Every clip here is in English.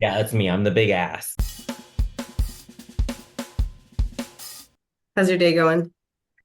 Yeah, that's me. I'm the big ass. How's your day going?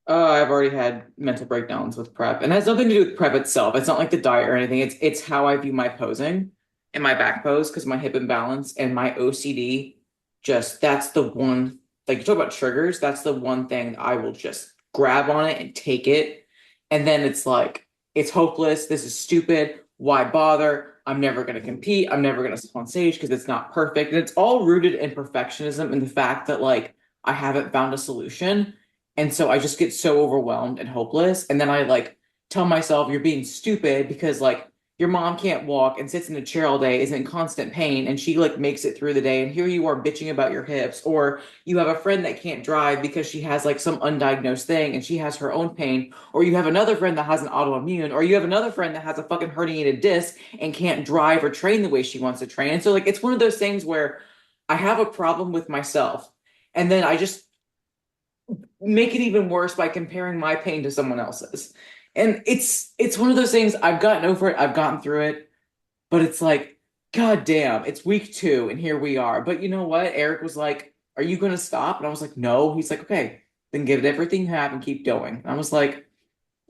I've already had mental breakdowns with prep, and it has nothing to do with prep itself. It's not like the diet or anything. It's how I view my posing and my back pose because my hip imbalance and my OCD. Just that's the one. Like you talk about triggers, that's the one thing I will just grab on it and take it, and then it's like it's hopeless. This is stupid. Why bother? I'm never going to compete. I'm never going to step on stage because it's not perfect, and it's all rooted in perfectionism and the fact that like I haven't found a solution. And so I just get so overwhelmed and hopeless. And then I like tell myself, you're being stupid because like your mom can't walk and sits in a chair all day, is in constant pain, and she like makes it through the day. And here you are bitching about your hips. Or you have a friend that can't drive because she has like some undiagnosed thing and she has her own pain. Or you have another friend that has an autoimmune. Or you have another friend that has a fucking herniated disc and can't drive or train the way she wants to train. And so like it's one of those things where I have a problem with myself. And then I just make it even worse by comparing my pain to someone else's. And it's one of those things I've gotten over it, I've gotten through it, but it's like, God damn, it's week 2 and here we are. But you know what? Eric was like, are you gonna stop? And I was like, no. He's like, okay, then give it everything you have and keep going. And I was like,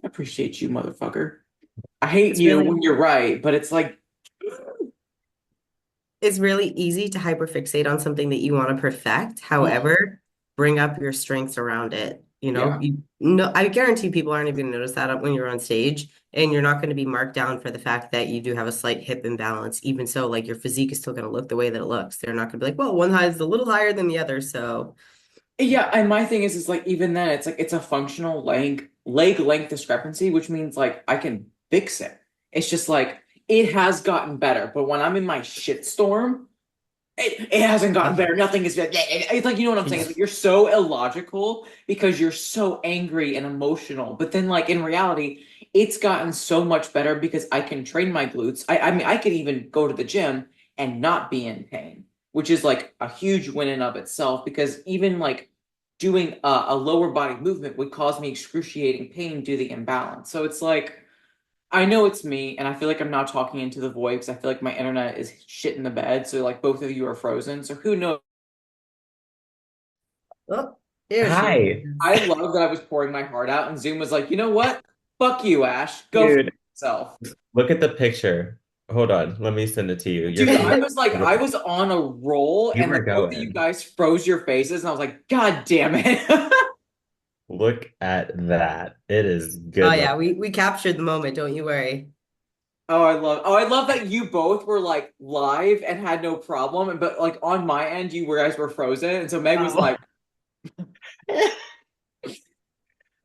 I appreciate you, motherfucker. I hate It's you really when you're right, but it's like, it's really easy to hyperfixate on something that you want to perfect. oh, However, bring up your strengths around it. yeah. I guarantee people aren't even going to notice that when you're on stage, and you're not going to be marked down for the fact that you do have a slight hip imbalance. Even so, like your physique is still going to look the way that it looks. They're not going to be like, well, one side is a little higher than the other. So, Yeah, and my thing is like even then it's like it's a functional leg length discrepancy, which means like I can fix it. It's just like it has gotten better, but when I'm in my shitstorm, it hasn't gotten better. Nothing is it's like you know what I'm saying? It's like you're so illogical because you're so angry and emotional. But then like in reality, it's gotten so much better because I can train my glutes. I mean I could even go to the gym and not be in pain, which is like a huge win in of itself because even like doing a lower body movement would cause me excruciating pain due to the imbalance. So it's like I know it's me, and I feel like I'm not talking into the void because I feel like my internet is shit in the bed. So like both of you are frozen. So who knows? oh, there she Hi, is. I love that I was pouring my heart out, and Zoom was like, you know what? Fuck you, Ash. Go for dude. yourself. Look at the picture. Hold on, let me send it to you. Your Dude, face. I was like, I was on a roll, You and were then both of you going. guys froze your faces, and I was like, God damn it. Look at that. It is Oh good yeah, look. we captured the moment. Don't you worry. Oh, I love that you both were like live and had no problem, but like on my end, you guys were frozen, and so Meg was Oh. like, "Ugh,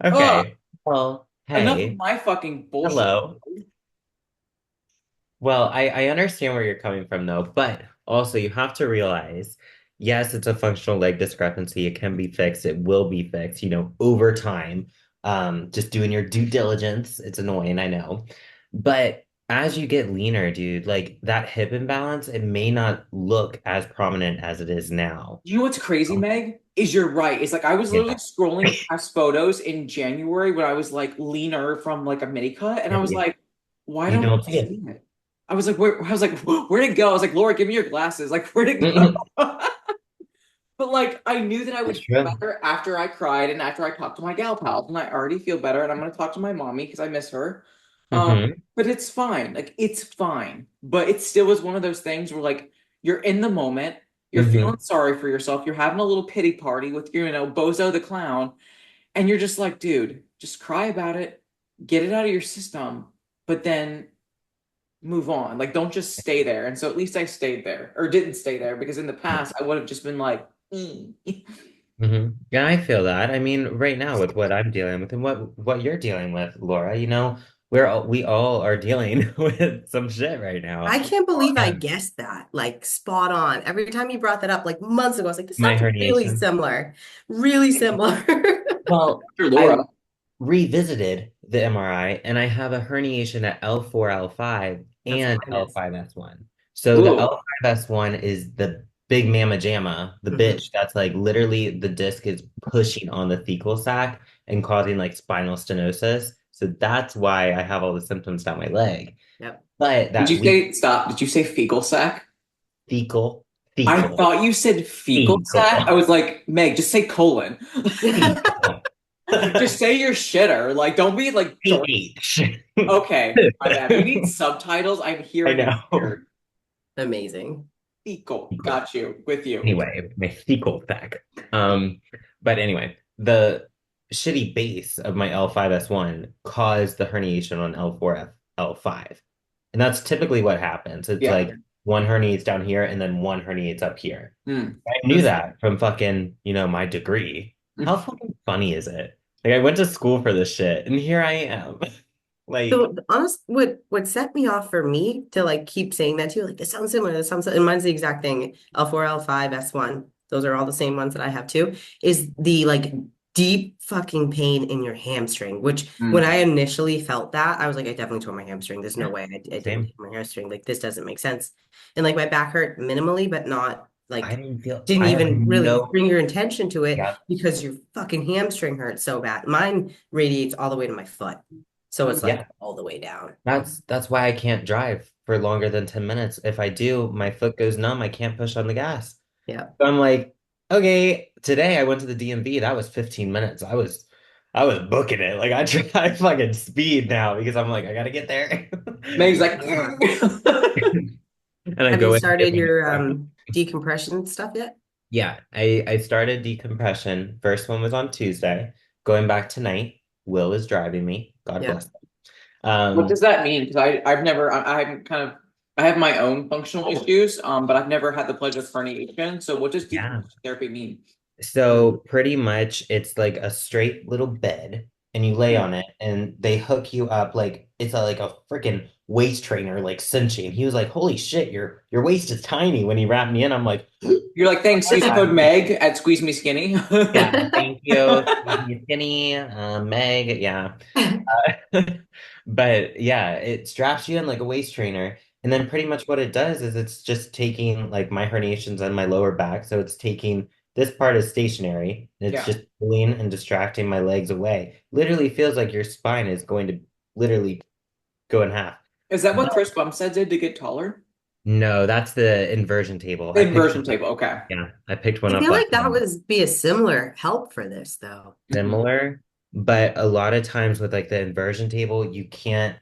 Okay. Well, enough of hey, my fucking bullshit." hello. Well, I understand where you're coming from though, but also you have to realize, yes, it's a functional leg discrepancy. It can be fixed. It will be fixed, over time. Just doing your due diligence. It's annoying, I know. But as you get leaner, dude, like that hip imbalance, it may not look as prominent as it is now. You know what's crazy, Meg? Is you're right. It's like I was literally Yeah. scrolling past photos in January when I was like leaner from like a mini cut, and I was Yeah. like, why You don't don't I see see it. it? I was like, where? I was like, where'd it go? I was like, Laura, give me your glasses. Like, where'd it Mm-mm. go? But like, I knew that I would It's feel true. better after I cried and after I talked to my gal pals, and I already feel better. And I'm gonna talk to my mommy because I miss her. Um, Hmm. but it's fine. Like, it's fine. But it still is one of those things where like you're in the moment, you're feeling Hmm. sorry for yourself, you're having a little pity party with Bozo the clown, and you're just like, dude, just cry about it, get it out of your system, but then move on. Like, don't just stay there. And so at least I stayed there or didn't stay there because in the past I would have just been like, "Mm." Hmm. Yeah, I feel that. I mean, right now with what I'm dealing with and what you're dealing with, Laura, we all are dealing with some shit right now. I can't believe I And guessed that. Like spot on. Every time you brought that up, like months ago, I was like, this my sounds really herniation. similar. Really similar. Well, After I Laura. revisited the MRI and I have a herniation at L4, L5, That's and minus. L5S1. So the Ooh. L5S1 is the big mamma jamma, the Hmm. bitch that's like literally the disc is pushing on the fecal sac and causing like spinal stenosis. So that's why I have all the symptoms down my leg. Yep. But Did that you weak say stop? Did you say fecal sac? fecal. I Fecal. thought you said fecal sac. I Fecal. was like, Meg, just say colon. Fecal. Just say your shitter. Like, don't be like George. PH. Okay, my bad. We need subtitles. I'm I hearing it know. weird. Amazing. Fecal. Fecal. Got you. With you. Anyway, my fecal fact. But anyway, the shitty base of my L5S1 caused the herniation on L4F L5. And that's typically what happens. It's Yeah. like one herniates down here and then one herniates up here. Hmm. I knew This- that from fucking, my degree. How fucking funny is it? Like I went to school for this shit and here I am. Like, So honest, what set me off for me to like keep saying that too, like this sounds similar, this sounds, and mine's the exact thing. L4, L5, S1, those are all the same ones that I have too, is the like deep fucking pain in your hamstring, which when Hmm. I initially felt that, I was like, I definitely tore my hamstring. There's no yeah, way I didn't same. tear my hamstring. Like this doesn't make sense. And like my back hurt minimally, but not I like didn't feel, didn't I have even really no, bring your attention to it yeah, because your fucking hamstring hurts so bad. Mine radiates all the way to my foot. So it's like yeah. all the way down. That's why I can't drive for longer than 10 minutes. If I do, my foot goes numb. I can't push on the gas. Yeah. So I'm like, okay, today I went to the DMV. That was 15 minutes. I was booking it. Like I try fucking speed now because I'm like, I gotta get there. Meg's like, And I Have you go in and get started my your coffee. decompression stuff yet? Yeah, I started decompression. First one was on Tuesday. Going back tonight. Will is driving me. God Yeah. bless him. what does that mean? Because I've never I haven't kind of I have my own functional issues, but I've never had the pleasure of herniation. So what does Yeah. decompression therapy mean? So pretty much it's like a straight little bed and you lay on it and they hook you up like it's like a freaking waist trainer like cinching. He was like, "Holy shit, your waist is tiny." When he wrapped me in, I'm like, You're like, thanks, use "Yeah, code Meg at Squeeze Me Skinny. yeah, thank you, skinny, Meg, yeah." But yeah, it straps you in like a waist trainer. And then pretty much what it does is it's just taking like my herniations on my lower back. So it's taking this part is stationary and it's Yeah. just pulling and distracting my legs away. Literally feels like your spine is going to literally go in half. Is that what But Chris Bumstead did to get taller? no, that's the inversion table. The inversion table. Okay. I picked one I up feel last like that night. would be a similar help for this though. Mhm. Similar, but a lot of times with like the inversion table, you can't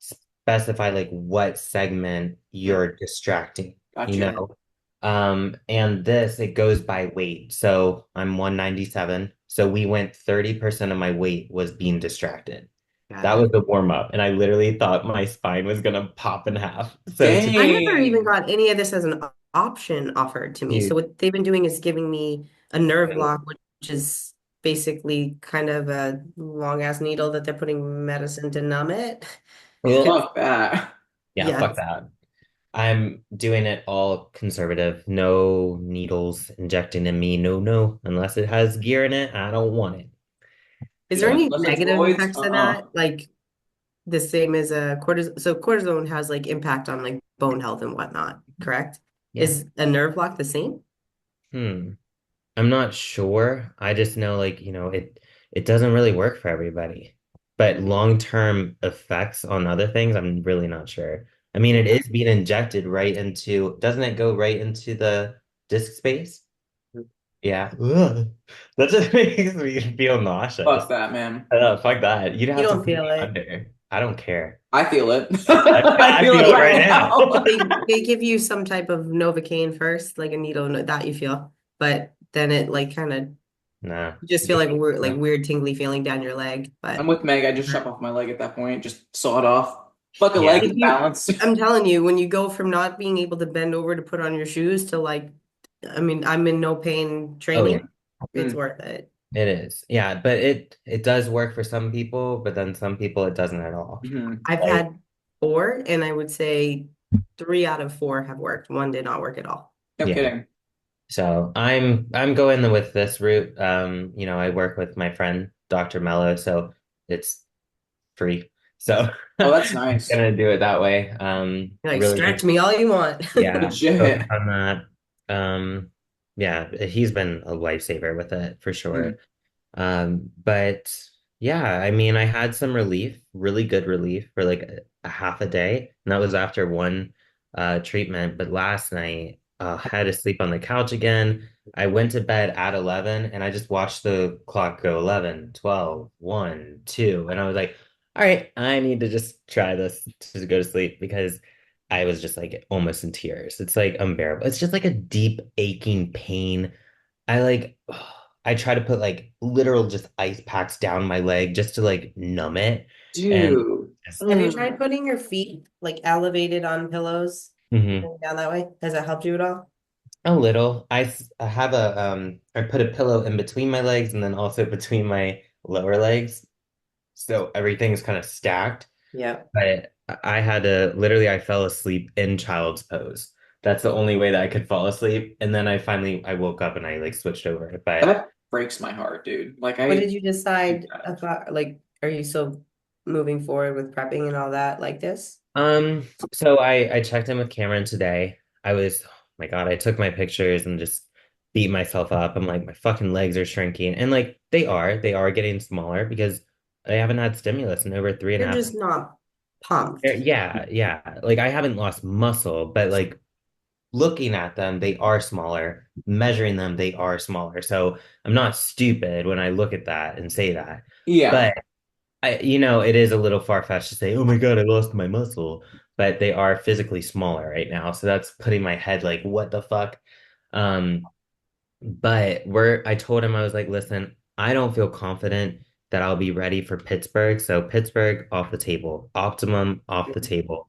specify like what segment Mm, you're distracting, got you you. Yeah, know? And this it goes by weight. So I'm 197. So we went 30% of my weight was being distracted. got That was it. the warm up. And I literally thought my spine was gonna pop in half. So to I never even Dang. got any of this as an option offered to me. So you what they've been doing is giving me a nerve block, which is basically kind of a long ass needle that they're putting medicine to numb it. well, Fuck that. yeah, Yeah. fuck that. I'm doing it all conservative. No needles injecting in me. No, no. Unless it has gear in it, I don't want it. Is there Yeah, any unless it's negative Lloyd's, effects to that? Like the same as a cortisone. So cortisone has like impact on like bone health and whatnot, correct? Yeah. Is a nerve block the same? Hmm. I'm not sure. I just know like, it doesn't really work for everybody. But long-term effects on other things, I'm really not sure. I mean, it Yeah. is being injected right into, doesn't it go right into the disc space? Yeah. Ugh. That just makes me feel Fuck nauseous. that, man. Fuck that. You'd You have to don't put me feel it. under. I don't care. I feel it. I I feel feel it it right right now. now. They give you some type of Novocaine first, like a needle that you feel, but then it like kind of Nah. you just feel like weird, like weird tingly feeling down your leg. I'm But with Meg. I just chop off my leg at that point. Just saw it off. Fuck a leg Yeah. if is you, balanced. I'm telling you, when you go from not being able to bend over to put on your shoes to like, I mean, I'm in no pain Oh yeah. training. It's Mm, worth it. It is. Yeah, but it does work for some people, but then some people it doesn't at all. mhm. I've Like, had four, and I would say three out of four have worked. One did not work at all. No yeah. kidding. So I'm going with this route. I work with my friend Dr. Mello, so it's free. So Oh, that's I'm nice. gonna do it that way. You're like, Really stretch just me all you want. yeah, Legit. focus on that. Yeah, he's been a lifesaver with it for Mm. sure. But yeah, I mean, I had some relief, really good relief for like a half a day, and that was after one treatment. But last night, had to sleep on the couch again. I went to bed at 11 and I just watched the clock go 11, 12, 1, 2. And I was like, all right, I need to just try this to go to sleep because I was just like almost in tears. It's like unbearable. It's just like a deep aching pain. I like, I try to put like literal just ice packs down my leg just to like numb it. And Dude. just, Have you tried putting your feet like elevated on pillows Mhm. going down that way? Has that helped you at all? A little. I have I put a pillow in between my legs and then also between my lower legs. So everything's kind of stacked. Yeah. But I had to literally I fell asleep in child's pose. That's the only way that I could fall asleep. And then I woke up and I like switched over. But That breaks my heart, dude. Like What I did you decide about like are you still moving forward with prepping and all that like this? um so I checked in with Cameron today. I was, oh my God, I took my pictures and just beat myself up. I'm like, my fucking legs are shrinking. And like they are getting smaller because I haven't had stimulus in over three and a You're half. just not pumped. Yeah, yeah. Like I haven't lost muscle, but like looking at them, they are smaller. Measuring them, they are smaller. So I'm not stupid when I look at that and say that. yeah, But it is a little far-fetched to say, oh my God, I lost my muscle. But they are physically smaller right now. So that's putting my head like, what the fuck? Um, but I told him, I was like, listen, I don't feel confident that I'll be ready for Pittsburgh. So Pittsburgh off the table, Optimum off the table.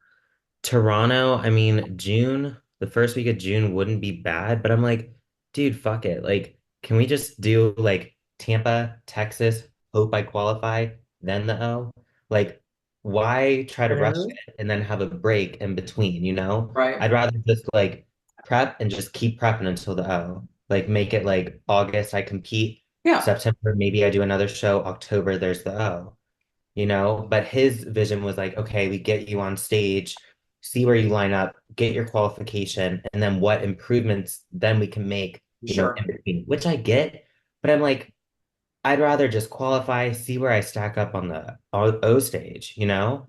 Toronto, I mean, June, the first week of June wouldn't be bad, but I'm like, dude, fuck it. Like, can we just do like Tampa, Texas, hope I qualify, then the O? Like, why try to rush Literally. it and then have a break in between, you know? right. I'd rather just like prep and just keep prepping until the O. Like, make it like August, I compete. Yeah, September, maybe I do another show. October, there's the O, you know? But his vision was like, okay, we get you on stage, see where you line up, get your qualification, and then what improvements then we can make, in sure. between, which I get. But I'm like, I'd rather just qualify, see where I stack up on the O stage, you know?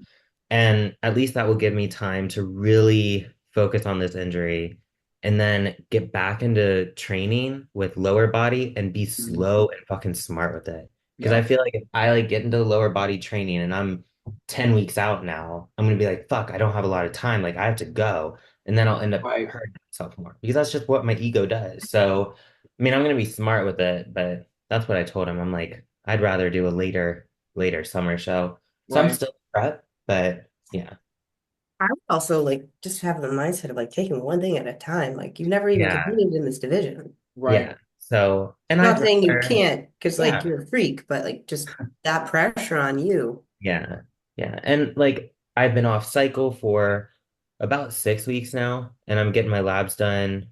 And at least that will give me time to really focus on this injury and then get back into training with lower body and be Mhm. slow and fucking smart with it. Because I Yeah, feel like if I like get into the lower body training and I'm 10 weeks out now, I'm gonna be like, fuck, I don't have a lot of time. Like I have to go. And then I'll end up right, hurting myself more because that's just what my ego does. So, I mean, I'm gonna be smart with it, but that's what I told him. I'm like, I'd rather do a later summer show. So I'm right, still prep, but yeah. I would also like just have the mindset of like taking one thing at a time. Like you've never even Yeah. competed in this division. right. Yeah. So, and I'd Not saying you rather, can't because like yeah, you're a freak, but like just that pressure on you. yeah, yeah. And like I've been off cycle for about 6 weeks now, and I'm getting my labs done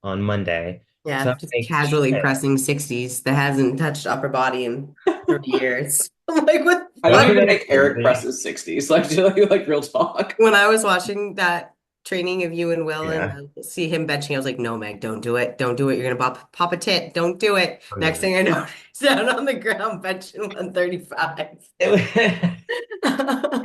on Monday. So Yeah, I'm just like, casually shit. pressing 60s that hasn't touched upper body in 30 years. I'm like, what I the don't Not fuck? even even think Eric really. presses 60s. Like, do like real talk. When I was watching that training of you and Will and Yeah. see him benching, I was like, no, Meg, don't do it. Don't do it. You're gonna pop a tit. Don't do it. I'm Next gonna. thing I know, he's down on the ground benching 135.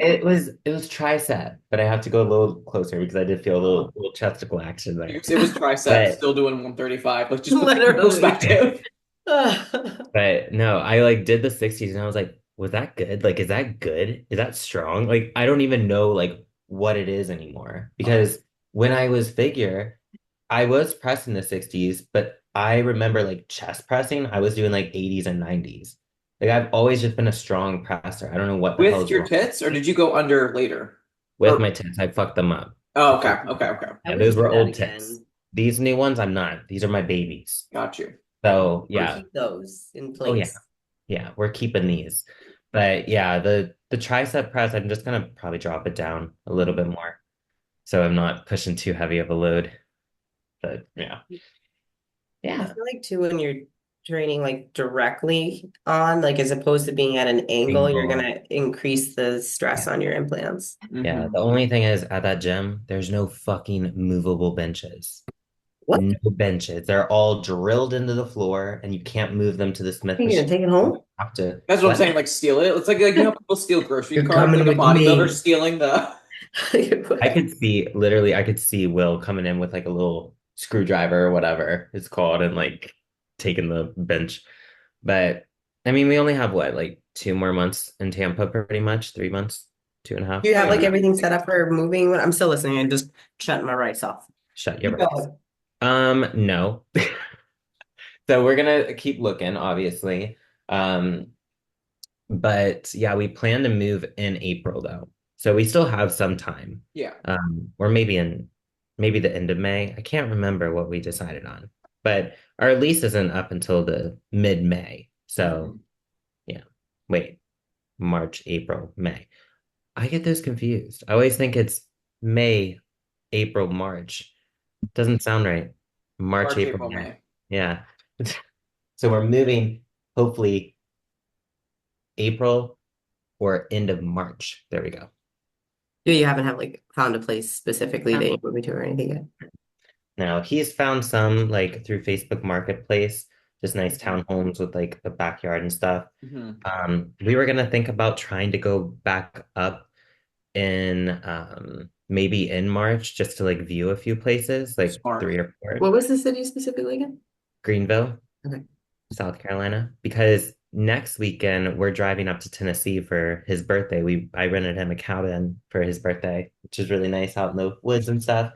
It was, it was tricep, but I have to go a little closer because I did feel a little chesticle action there. It was triceps, But still doing 135. Like, just put it in Literally. perspective. But no, I like did the 60s and I was like, was that good? Like, is that good? Is that strong? Like, I don't even know like what it is anymore. Right. Because when I was figure, I was pressing the 60s, but I remember like chest pressing, I was doing like 80s and 90s. Like I've always just been a strong presser. I don't know what the hell With is your wrong tits, or did you go under later? with Or my tits. I fucked them up. oh, okay, okay, okay. I Yeah, wouldn't those do were that old tits. again. These new ones, I'm not. These are my babies. Got you. So We'll yeah. keep those in Oh yeah. place. Yeah, we're keeping these. But yeah, the tricep press, I'm just gonna probably drop it down a little bit more. So I'm not pushing too heavy of a load. But yeah. I Yeah. feel like too when you're training like directly on, like as opposed to being at an angle, you're Single. gonna increase the stress Yeah. on your implants. Yeah. Hmm. The only thing is at that gym, there's no fucking movable benches. What? No benches. They're all drilled into the floor and you can't move them to the Smith Are you machine. gonna take it You home? have to That's what I'm what? saying. Like, steal it. It's like people steal grocery You're carts, coming like a with bodybuilder me. stealing the. I could see literally I could see Will coming in with like a little screwdriver or whatever it's called and like taking the bench. But I mean, we only have what, like 2 more months in Tampa, pretty much 3 months, two and a half. You Oh have like yeah. everything set up for moving. I'm still listening and just shutting my rights off. Shut your Keep rights. going. No. So we're gonna keep looking, obviously. Um, but yeah, we plan to move in April though. So we still have some time. Yeah. Or maybe the end of May. I can't remember what we decided on. But our lease isn't up until the mid-May. So Mhm. yeah. Wait, March, April, May. I get those confused. I always think it's May, April, March. Doesn't sound right. March, March, April, April, May. May. Yeah. So we're moving hopefully April or end of March. There we go. You haven't have like found a place specifically that Yeah. you're moving to or anything yet. Now he's found some like through Facebook Marketplace, just nice Mhm. townhomes with like a backyard and stuff. Mhm. We were gonna think about trying to go back up in maybe in March just to like view a few places, like Smart. three or four. What was the city specifically again? Greenville, Okay. South Carolina, because next weekend we're driving up to Tennessee for his birthday. I rented him a cabin for his birthday, which is really nice out in the woods and stuff.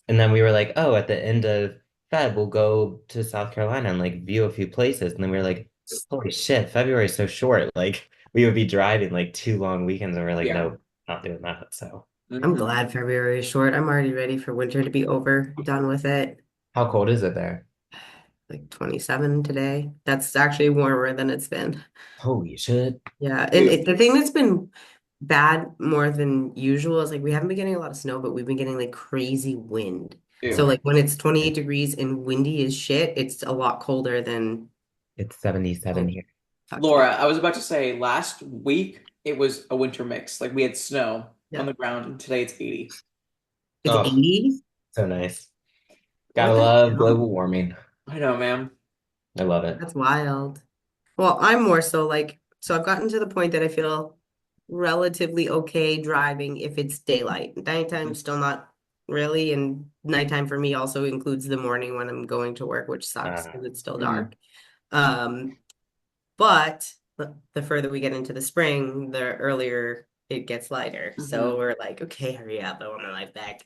And then we were like, oh, at the end of Feb, we'll go to South Carolina and like view a few places. And then we were like, holy shit, February is so short. Like we would be driving like 2 long weekends, and we're like, Yeah. no, not doing that. So I'm Hmm. glad February is short. I'm already ready for winter to be over, done with it. how cold is it there? Like 27 today. That's actually warmer than it's been. Holy shit. Yeah, and Ew. the thing that's been bad more than usual is like we haven't been getting a lot of snow, but we've been getting like crazy wind. So Ew. like when it's 28 degrees and windy as shit, it's a lot colder than It's 77 oh here. fuck Laura, yeah. I was about to say last week it was a winter mix. Like we had snow on Yeah. the ground, and today it's 80. It's Oh, 80. so nice. Gotta What the love global hell? warming. I know, man. I love it. That's wild. Well, I'm more so like, so I've gotten to the point that I feel relatively okay driving if it's daylight. Nighttime, still not really. And nighttime for me also includes the morning when I'm going to work, which sucks Uh, because it's still Mhm. dark. Um, but the further we get into the spring, the earlier it gets lighter. So Mhm. we're like, okay, hurry up. I want my life back.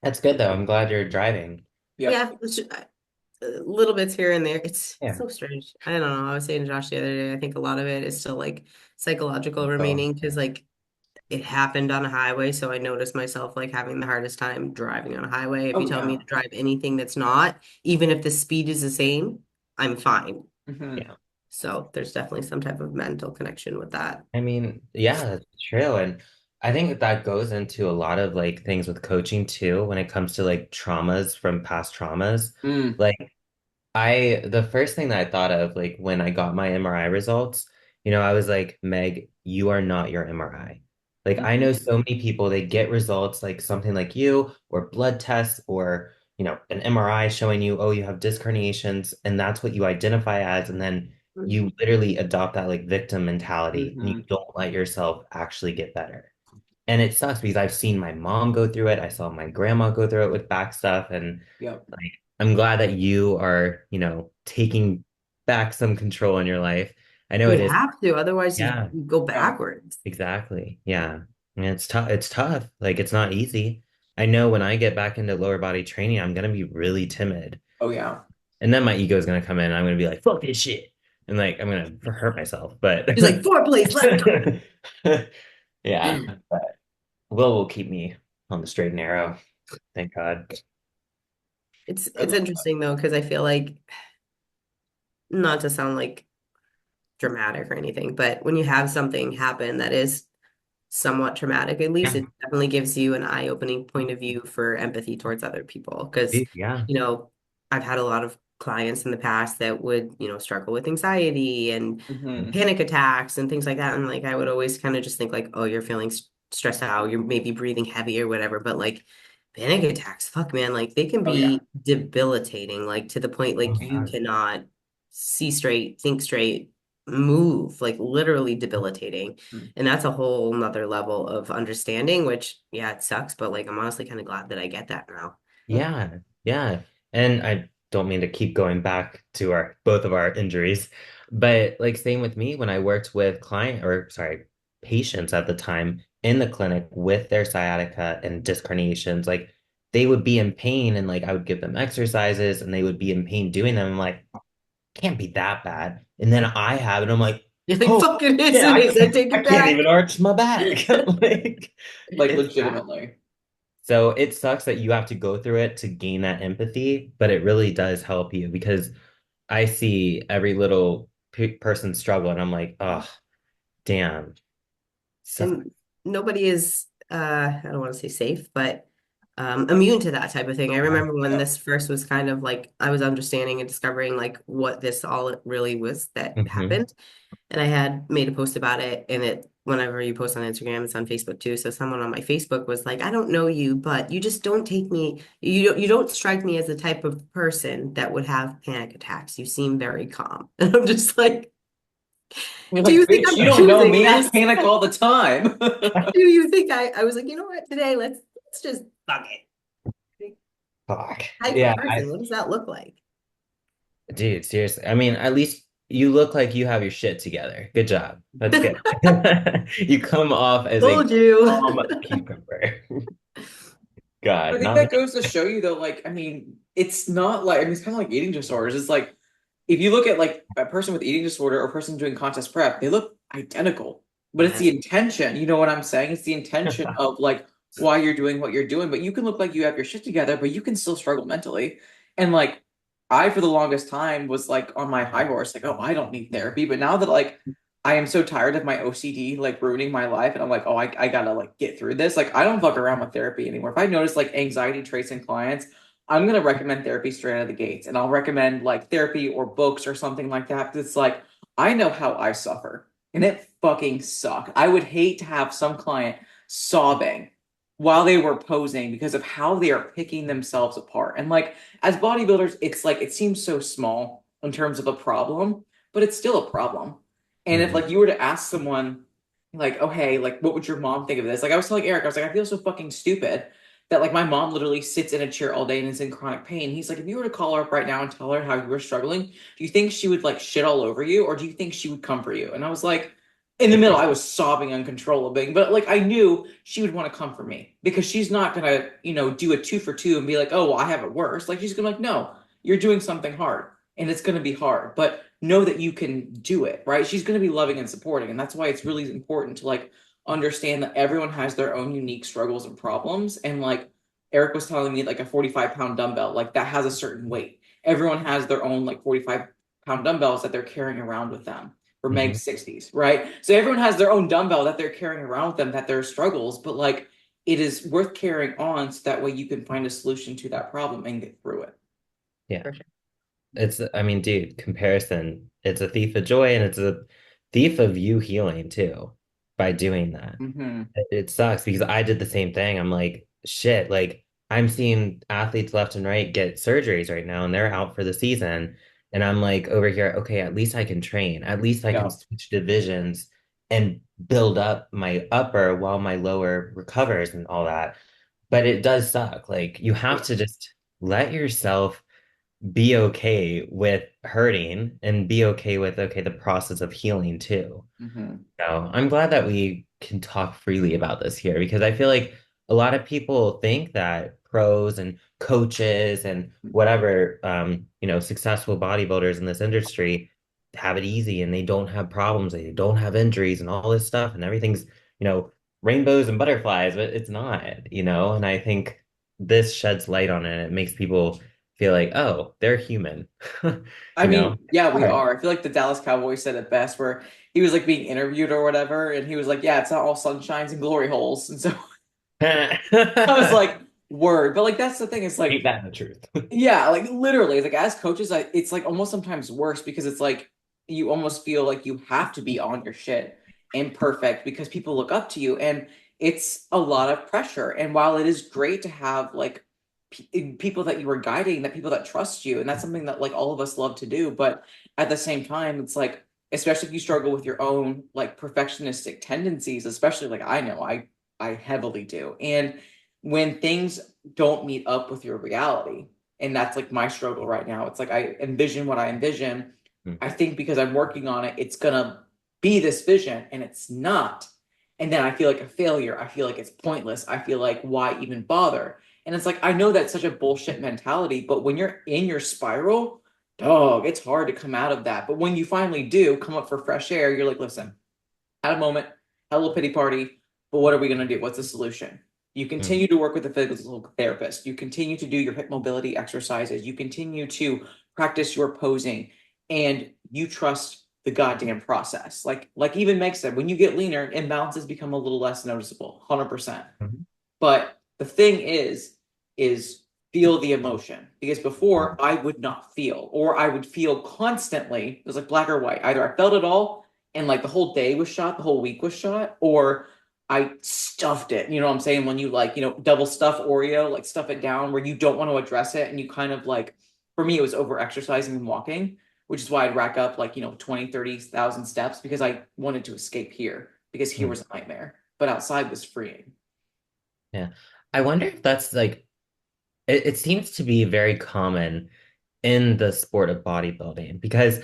that's good though. I'm glad you're driving. Yep. Yeah, little bits here and there. It's Yeah. so strange. I don't know. I was saying to Josh the other day, I think a lot of it is still like psychological So, remaining because like it happened on a highway, so I noticed myself like having the hardest time driving on a highway. If Oh you tell me yeah. to drive anything that's not, even if the speed is the same, I'm fine. Hmm. yeah. So there's definitely some type of mental connection with that. I mean, yeah, that's true. And I think that that goes into a lot of like things with coaching too, when it comes to like traumas from past traumas. Mm. Like the first thing that I thought of, like when I got my MRI results, I was like, Meg, you are not your MRI. Like I know Hmm. so many people, they get results like something like you or blood tests or, an MRI showing you, oh, you have disc herniations, and that's what you identify as. And then you literally adopt that like victim mentality and you Hmm. don't let yourself actually get better. And it sucks because I've seen my mom go through it. I saw my grandma go through it with back stuff. And Yep. like, I'm glad that you are, taking back some control in your life. I know You it is. have to, otherwise Yeah, you go Yeah. backwards. exactly. Yeah. And it's tough. It's tough. Like, it's not easy. I know when I get back into lower body training, I'm going to be really timid. Oh yeah. And then my ego is going to come in and I'm going to be like, fuck this shit. And like, I'm going to hurt myself. But He's like, four, please, let's go. yeah, but will keep me on the straight and narrow. Thank God. I It's love that. interesting though, because I feel like not to sound like dramatic or anything, but when you have something happen that is somewhat traumatic, at least Yeah. it definitely gives you an eye-opening point of view for empathy towards other people. Because, Yeah. you know, I've had a lot of clients in the past that would, struggle with anxiety and Hmm. panic attacks and things like that. And like I would always kind of just think like, oh, you're feeling stressed out, you're maybe breathing heavy or whatever. But like panic attacks, fuck man, like they can Oh yeah. be debilitating, like to the point Oh, like you God. cannot see straight, think straight, move, like literally debilitating. Mm. And that's a whole nother level of understanding, which yeah, it sucks, but like I'm honestly kind of glad that I get that now. Yeah, yeah. And I don't mean to keep going back to our both of our injuries, but like same with me when I worked with client or sorry, patients at the time in the clinic with their sciatica and disc herniations, like they would be in pain and like I would give them exercises and they would be in pain doing them. I'm like, can't be that bad. And then I have it, I'm like, You're like, oh fuck it is, yeah, it is. I take I it can't even back. arch my back. Like Like it's bad. legitimately. So it sucks that you have to go through it to gain that empathy, but it really does help you because I see every little person struggle and I'm like, oh, damn. Suck. And nobody is I don't want to say safe, but immune to that type of thing. I Yeah. remember when Yeah. this first was kind of like I was understanding and discovering like what this all really was that Hmm. happened. And I had made a post about it, and it whenever you post on Instagram, it's on Facebook too. So someone on my Facebook was like, I don't know you, but you just don't take me, you don't strike me as the type of person that would have panic attacks. You seem very calm. And I'm just like, You're do you like, think bitch, I'm you don't know choosing me. I this? panic all the time. Do you think I was like, you know what, today let's just fuck it. Fuck. Type of Yeah, person, what does that look like? dude, seriously. I mean, at least you look like you have your shit together. Good job. That's good. You come off as a Told you. calm cucumber. I God, think not that me. goes to show you though, like, I mean, it's not like, I mean, it's kind of like eating disorders. It's like, if you look at like a person with eating disorder or a person doing contest prep, they look identical, but it's the Yes. intention. You know what I'm saying? It's the intention of like why you're doing what you're doing, but you can look like you have your shit together, but you can still struggle mentally. And like, I, for the longest time, was like on my high horse, like, oh, I don't need therapy. But now that like I am so tired of my OCD like ruining my life, and I'm like, oh, I gotta like get through this. Like, I don't fuck around with therapy anymore. If I notice like anxiety traits in clients, I'm gonna recommend therapy straight out of the gates, and I'll recommend like therapy or books or something like that. Because it's like I know how I suffer, and it fucking sucked. I would hate to have some client sobbing while they were posing because of how they are picking themselves apart. And like as bodybuilders, it's like it seems so small in terms of a problem, but it's still a problem. And if Mhm. like you were to ask someone like, oh hey, like what would your mom think of this? Like I was telling Eric, I was like, I feel so fucking stupid that like my mom literally sits in a chair all day and is in chronic pain. He's like, if you were to call her up right now and tell her how you were struggling, do you think she would like shit all over you, or do you think she would come for you? And I was like, in the middle, I was sobbing uncontrollably, but like I knew she would want to come for me because she's not gonna, do a 2 for 2 and be like, oh, well, I have it worse. Like she's gonna be like, no, you're doing something hard and it's gonna be hard, but know that you can do it, right? She's gonna be loving and supporting, and that's why it's really important to like understand that everyone has their own unique struggles and problems. And like Eric was telling me, like a 45-pound dumbbell, like that has a certain weight. Everyone has their own like 45-pound dumbbells that they're carrying around with them for Meg Mhm. 60s, right? So everyone has their own dumbbell that they're carrying around with them that their struggles, but like it is worth carrying on so that way you can find a solution to that problem and get through it. Yeah. For sure. I mean, dude, comparison, it's a thief of joy and it's a thief of you healing too by doing that. Mm-hmm. It sucks because I did the same thing. I'm like, shit, like I'm seeing athletes left and right get surgeries right now and they're out for the season. And I'm like over here, okay, at least I can train. At least I can Yeah. switch divisions and build up my upper while my lower recovers and all that. But it does suck. Like you have to just let yourself be okay with hurting and be okay with the process of healing too. Mm-hmm. So I'm glad that we can talk freely about this here because I feel like a lot of people think that pros and coaches and whatever successful bodybuilders in this industry have it easy and they don't have problems, they don't have injuries and all this stuff and everything's, rainbows and butterflies, but it's not. And I think this sheds light on it. It makes people feel like, oh, they're human. I You know? mean, yeah, we Hard. are. I feel like the Dallas Cowboys said it best, where he was like being interviewed or whatever, and he was like, "Yeah, it's not all sunshines and glory holes." And so I was Ain't like, "Word," but like that's the thing. It's like, that the truth? yeah, like literally, like as coaches, it's like almost sometimes worse because it's like you almost feel like you have to be on your shit and perfect because people look up to you, and it's a lot of pressure. And while it is great to have like people that you are guiding, that people that trust you, and that's something that like all of us love to do, but at the same time, it's like especially if you struggle with your own like perfectionistic tendencies, especially like I know I heavily do, and when things don't meet up with your reality. And that's like my struggle right now. It's like I envision what I envision. Mm, I think because I'm working on it, it's gonna be this vision and it's not. And then I feel like a failure. I feel like it's pointless. I feel like why even bother? And it's like I know that's such a bullshit mentality, but when you're in your spiral, dog, it's hard to come out of that. But when you finally do come up for fresh air, you're like, listen, had a moment, had a little pity party, but what are we going to do? What's the solution? You mm, continue to work with a physical therapist. You continue to do your hip mobility exercises. You continue to practice your posing, and you trust the goddamn process. Like even Meg said, when you get leaner, imbalances become a little less noticeable, 100%. mhm, But the thing is feel the emotion because before I would not feel, or I would feel constantly. It was like black or white. Either I felt it all and like the whole day was shot, the whole week was shot, or I stuffed it. You know what I'm saying? When you like, double stuff Oreo, like stuff it down where you don't want to address it and you kind of like, for me, it was over exercising and walking, which is why I'd rack up like, 20, 30,000 steps because I wanted to escape here because here mm. was a nightmare, but outside was freeing. Yeah. I wonder if that's like it seems to be very common in the sport of bodybuilding because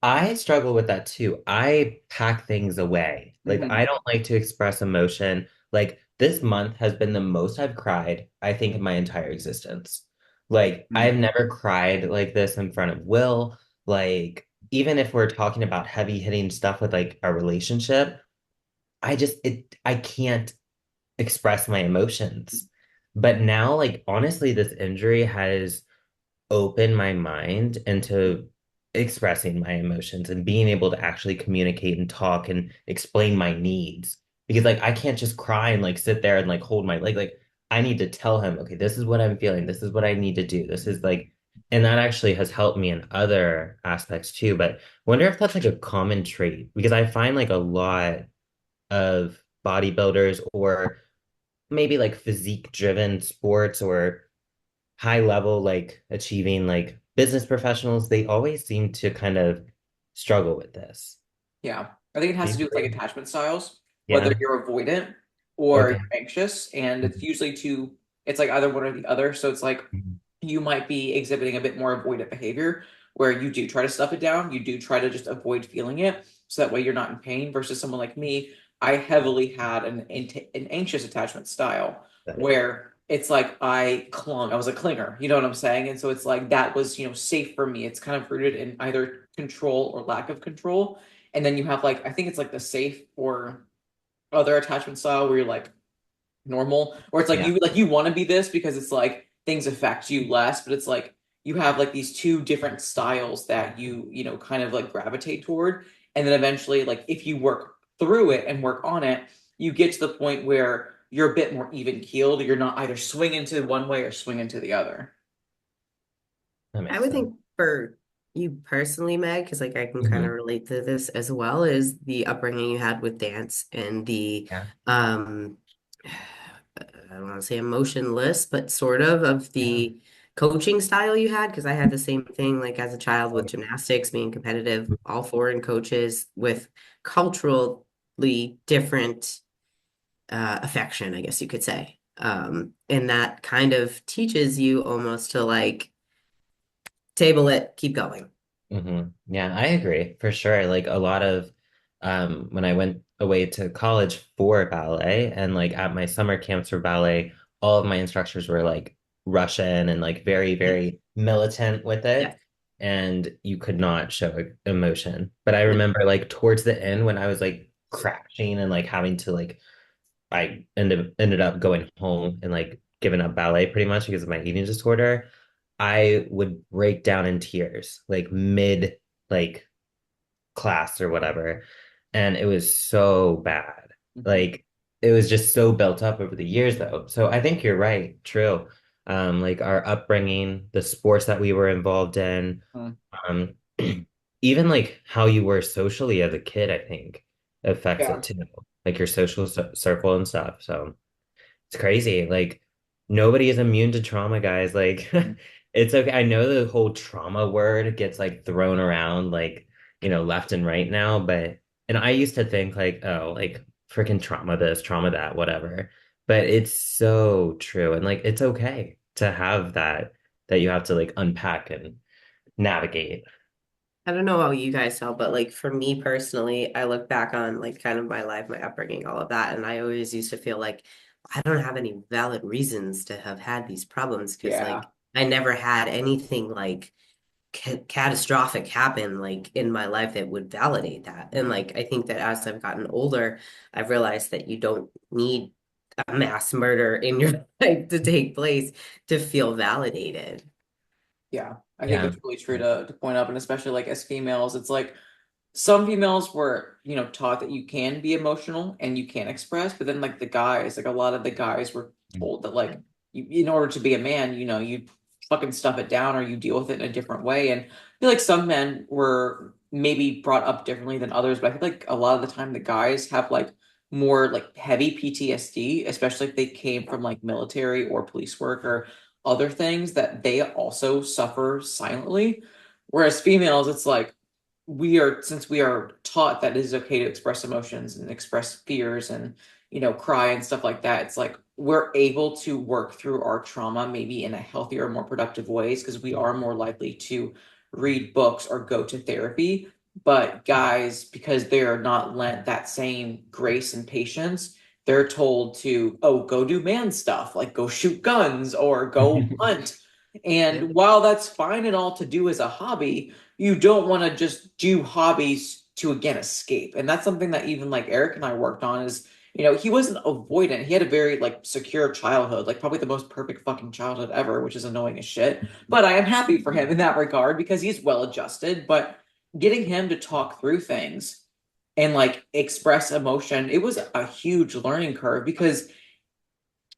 I struggle with that too. I pack things away. Like Mm-hmm. I don't like to express emotion. Like this month has been the most I've cried, I think, in my entire existence. Like I've never cried like this in front of Will. Like even if we're talking about heavy hitting stuff with like a relationship, I can't express my emotions. But now, like honestly, this injury has open my mind into expressing my emotions and being able to actually communicate and talk and explain my needs. Because like I can't just cry and like sit there and like hold my leg. Like I need to tell him, okay, this is what I'm feeling. This is what I need to do. This is like, and that actually has helped me in other aspects too. But wonder if that's like a common trait because I find like a lot of bodybuilders or maybe like physique driven sports or high level like achieving like business professionals, they always seem to kind of struggle with this. Yeah. I think it Do has you to do with like feel- attachment styles, whether Yeah. you're avoidant or Okay. you're anxious. And it's Mhm. usually it's like either one or the other. So it's like Mhm. you might be exhibiting a bit more avoidant behavior where you do try to stuff it down. You do try to just avoid feeling it. So that way you're not in pain versus someone like me. I heavily had an anxious attachment style Right. where it's like I clung. I was a clinger. You know what I'm saying? And so it's like that was, safe for me. It's kind of rooted in either control or lack of control. And then you have like, I think it's like the safe or other attachment style where you're like normal, or it's Yeah. like you want to be this because it's like things affect you less, but it's like you have like these two different styles that you kind of like gravitate toward. And then eventually, like if you work through it and work on it, you get to the point where you're a bit more even keeled. You're not either swinging to one way or swinging to the other. That I makes would sense. think for you personally, Meg, because like I can kind of Hmm. relate to this as well, is the upbringing you had with dance and the Yeah. um I don't want to say emotionless, but sort of Yeah. the coaching style you had, because I had the same thing like as a child with gymnastics, being competitive, all foreign coaches with culturally different affection, I guess you could say. And that kind of teaches you almost to like table it, keep going. Yeah, I agree for sure. Like a lot of when I went away to college for ballet and like at my summer camps for ballet, all of my instructors were like Russian and like very, Yeah. very militant with it. Yeah. And you could not show emotion. But I No. remember like towards the end when I was like crashing and like having to like I ended up going home and like giving up ballet pretty much because of my eating disorder. I would break down in tears like mid like class or whatever. And it was so bad. Mhm. Like it was just so built up over the years though. So I think you're right. True. Like our upbringing, the sports that we were involved in, Mhm. um, even like how you were socially as a kid, I think affects Yeah. it too. Like your social circle and stuff. So it's crazy. Like nobody is immune to trauma, guys. Like it's okay. I know the whole trauma word gets like thrown around like, left and right now, but and I used to think like, oh, like freaking trauma this, trauma that, whatever. But it's so true. And like it's okay to have that you have to like unpack and navigate. I don't know how you guys felt, but like for me personally, I look back on like kind of my life, my upbringing, all of that, and I always used to feel like I don't have any valid reasons to have had these problems because Yeah. like I never had anything like catastrophic happen like in my life that would validate that. And like I think that as I've gotten older, I've realized that you don't need a mass murder in your life to take place to feel validated. Yeah. I think Yeah. that's really true to point up, and especially like as females, it's like some females were, taught that you can be emotional and you can express, but then like the guys, like a lot of the guys were told that like in order to be a man, you fucking stuff it down or you deal with it in a different way. And I feel like some men were maybe brought up differently than others, but I feel like a lot of the time the guys have like more like heavy PTSD, especially if they came from like military or police work or other things that they also suffer silently. Whereas females, it's like since we are taught that it is okay to express emotions and express fears and cry and stuff like that, it's like we're able to work through our trauma maybe in a healthier, more productive ways because we are more likely to read books or go to therapy. But guys, because they are not lent that same grace and patience, they're told to, oh, go do man stuff, like go shoot guns or go hunt. Yeah. And while that's fine and all to do as a hobby, you don't want to just do hobbies to again escape. And that's something that even like Eric and I worked on is, he wasn't avoidant. He had a very like secure childhood, like probably the most perfect fucking childhood ever, which is annoying as shit. But I am happy for him in that regard because he's well adjusted. But getting him to talk through things and like express emotion, it was a huge learning curve because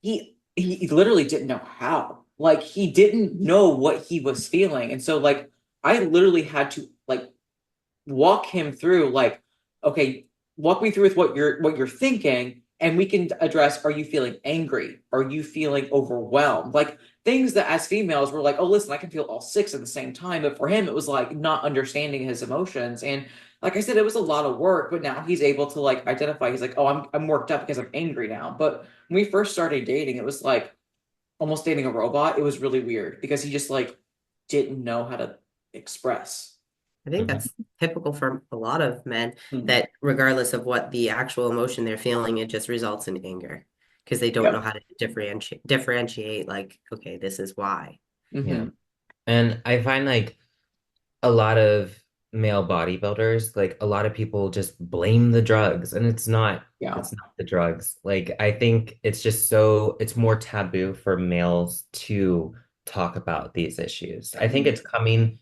he literally didn't know how. Like he didn't know what he was feeling. And so like I literally had to like walk him through like, okay, walk me through with what you're thinking, and we can address, are you feeling angry? Are you feeling overwhelmed? Like things that as females we're like, oh listen, I can feel all six at the same time. But for him, it was like not understanding his emotions. And like I said, it was a lot of work, but now he's able to like identify, he's like, oh, I'm worked up because I'm angry now. But when we first started dating, it was like almost dating a robot. It was really weird because he just like didn't know how to express. I think Mhm. that's typical for a lot of men Mhm. that regardless of what the actual emotion they're feeling, it just results in anger because they don't know Yep. how to differentiate like, okay, this is why. Yeah. Hmm. And I find like a lot of male bodybuilders, like a lot of people just blame the drugs, and Yeah. it's not the drugs. Like I think it's just it's more taboo for males to talk about these issues. I think Mhm. it's coming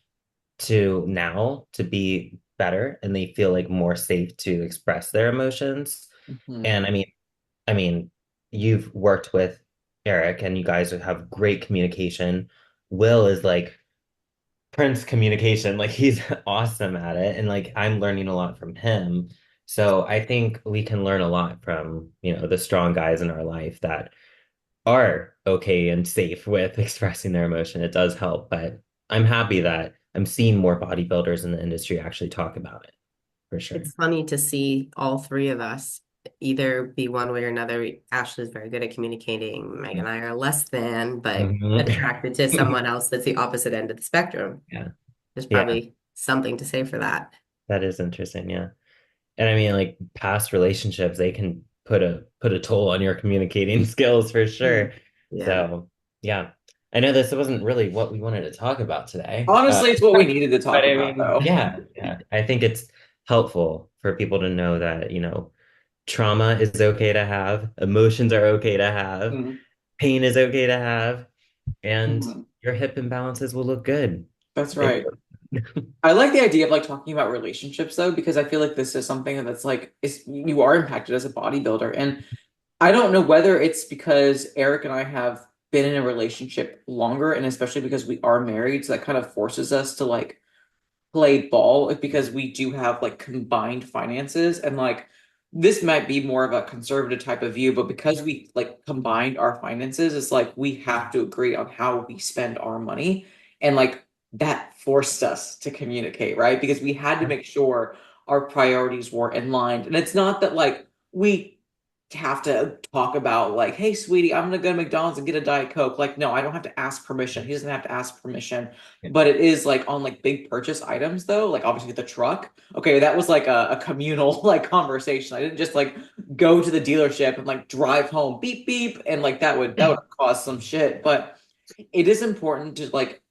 to now to be better and they feel like more safe to express their emotions. Mhm. And I mean, you've worked with Eric and you guys have great communication. Will is like Prince communication, like he's awesome at it. And like I'm learning a lot from him. So I think we can learn a lot from, the strong guys in our life that are okay and safe with expressing their emotion. It does help, but I'm happy that I'm seeing more bodybuilders in the industry actually talk about it for sure. It's funny to see all three of us either be one way or another. Ashley's very good at communicating. Meg and I are less than, but Mhm. attracted to someone else that's the opposite end of the spectrum. Yeah. There's Yeah, probably something to say for that. that is interesting. Yeah. And I mean, like past relationships, they can put a toll on your communicating skills for Mm. sure. Yeah. So yeah, I know this wasn't really what we wanted to talk about today. Honestly, it's what we needed to But talk I about, mean, though. yeah, yeah. I think it's helpful for people to know that, trauma is okay to have, emotions are okay to have, Mhm. pain is okay to have, and Mhm. your hip imbalances will look good. That's They right. I like the idea of like talking about relationships though, because I feel like this is something that's like you are impacted as a bodybuilder. And I don't know whether it's because Eric and I have been in a relationship longer, and especially because we are married, so that kind of forces us to like play ball because we do have like combined finances, and like this might be more of a conservative type of view, but because we like combined our finances, it's like we have to agree on how we spend our money. And like that forced us to communicate, right? Because we had to make sure our priorities were in line. And it's not that like we have to talk about like, hey, sweetie, I'm gonna go to McDonald's and get a Diet Coke. Like, no, I don't have to ask permission. He doesn't have to ask permission. But it is like on like big purchase items though, like obviously the truck. Okay, that was like a communal like conversation. I didn't just like go to the dealership and like drive home, beep beep, and like that would cause some shit. But it is important to like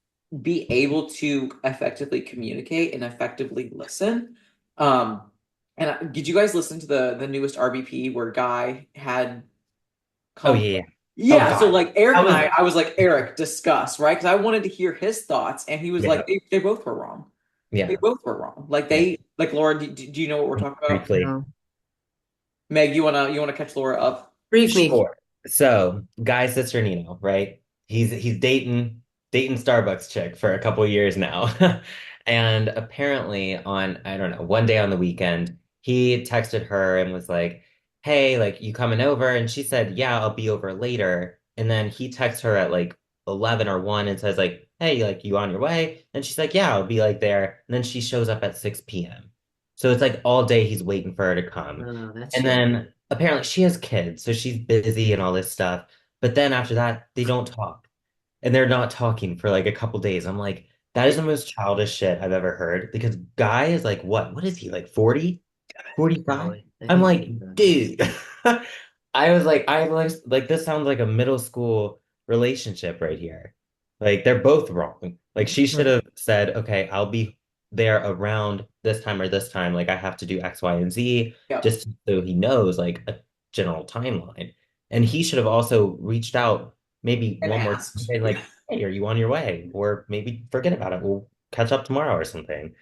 be able to effectively communicate and effectively listen. Um, did you guys listen to the newest RBP where Guy had Oh come? yeah, yeah. Oh Yeah, so God. like Eric I and was I was like, Eric, discuss, right? Because I wanted to hear his thoughts, and he was yeah, like, they both were wrong. They yeah, both were wrong. Like yeah. like Laura, do you know what we're talking about? Briefly. No. Meg, you wanna catch Laura up? Brief me. Sure. So, Guy Cisternino, right? He's dating Starbucks chick for a couple years now. And apparently on, I don't know, one day on the weekend, he texted her and was like, "Hey, like you coming over?" And she said, "Yeah, I'll be over later." And then he texts her at like 11 or 1 and says like, "Hey, like you on your way?" And she's like, "Yeah, I'll be like there." And then she shows up at 6 p.m. So it's like all day he's waiting for her to come. Oh, that's And shit. then apparently she has kids, so she's busy and all this stuff. But then after that, they don't talk. And they're not talking for like a couple days. I'm like, that is the most childish shit I've ever heard. Because Guy is like, what? What is he? Like 40? 45? Probably. I I'm think like, he's done. dude. I was like, like this sounds like a middle school relationship right here. Like they're both wrong. Like she should have said, okay, I'll be there around this time or this time. Like I have to do X, Y, and Z Yep. just so he knows like a general timeline. And he should have also reached out maybe And one more time, asked. saying, like, hey, are you on your way? Or maybe forget about it. We'll catch up tomorrow or something.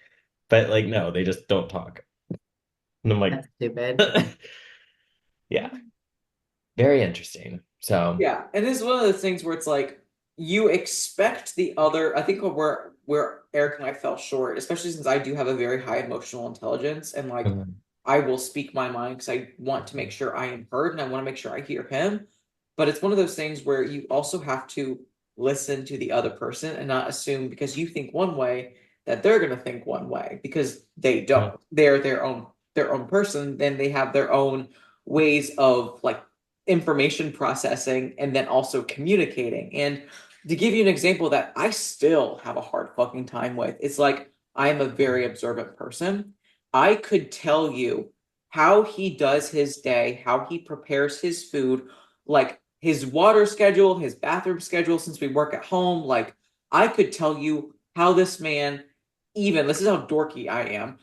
But like, no, they just don't talk. And I'm like, That's stupid. yeah, very interesting. So, Yeah, and this is one of those things where it's like you expect the other. I think where Eric and I fell short, especially since I do have a very high emotional intelligence, and like mhm, I will speak my mind because I want to make sure I am heard and I want to make sure I hear him. But it's one of those things where you also have to listen to the other person and not assume because you think one way that they're going to think one way because they mhm, don't. They're their own person, then they have their own ways of like information processing and then also communicating. And to give you an example that I still have a hard fucking time with, it's like I am a very observant person. I could tell you how he does his day, how he prepares his food, like his water schedule, his bathroom schedule, since we work at home. Like, I could tell you how this man, even this is how dorky I am.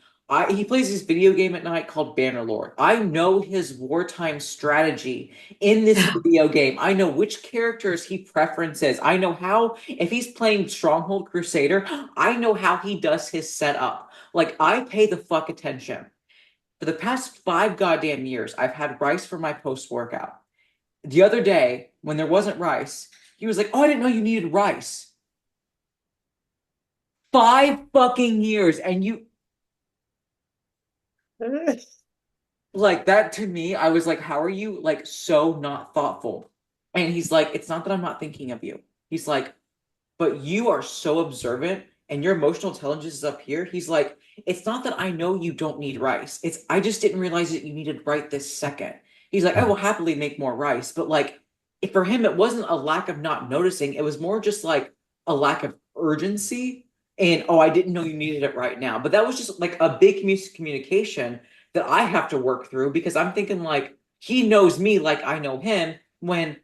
He plays this video game at night called Bannerlord. I know his wartime strategy in this video game. I know which characters he preferences. I know how, if he's playing Stronghold Crusader, I know how he does his setup. Like, I pay the fuck attention. For the past 5 goddamn years, I've had rice for my post workout. The other day, when there wasn't rice, he was like, "Oh, I didn't know you needed rice." 5 fucking years, and you like that to me, I was like, how are you like so not thoughtful? And he's like, it's not that I'm not thinking of you. He's like, but you are so observant and your emotional intelligence is up here. He's like, it's not that I know you don't need rice. It's I just didn't realize that you needed right this second. He's like, I will happily make more rice. But like for him, it wasn't a lack of not noticing. It was more just like a lack of urgency. And oh, I didn't know you needed it right now. But that was just like a big miscommunication that I have to work through because I'm thinking like he knows me like I know him when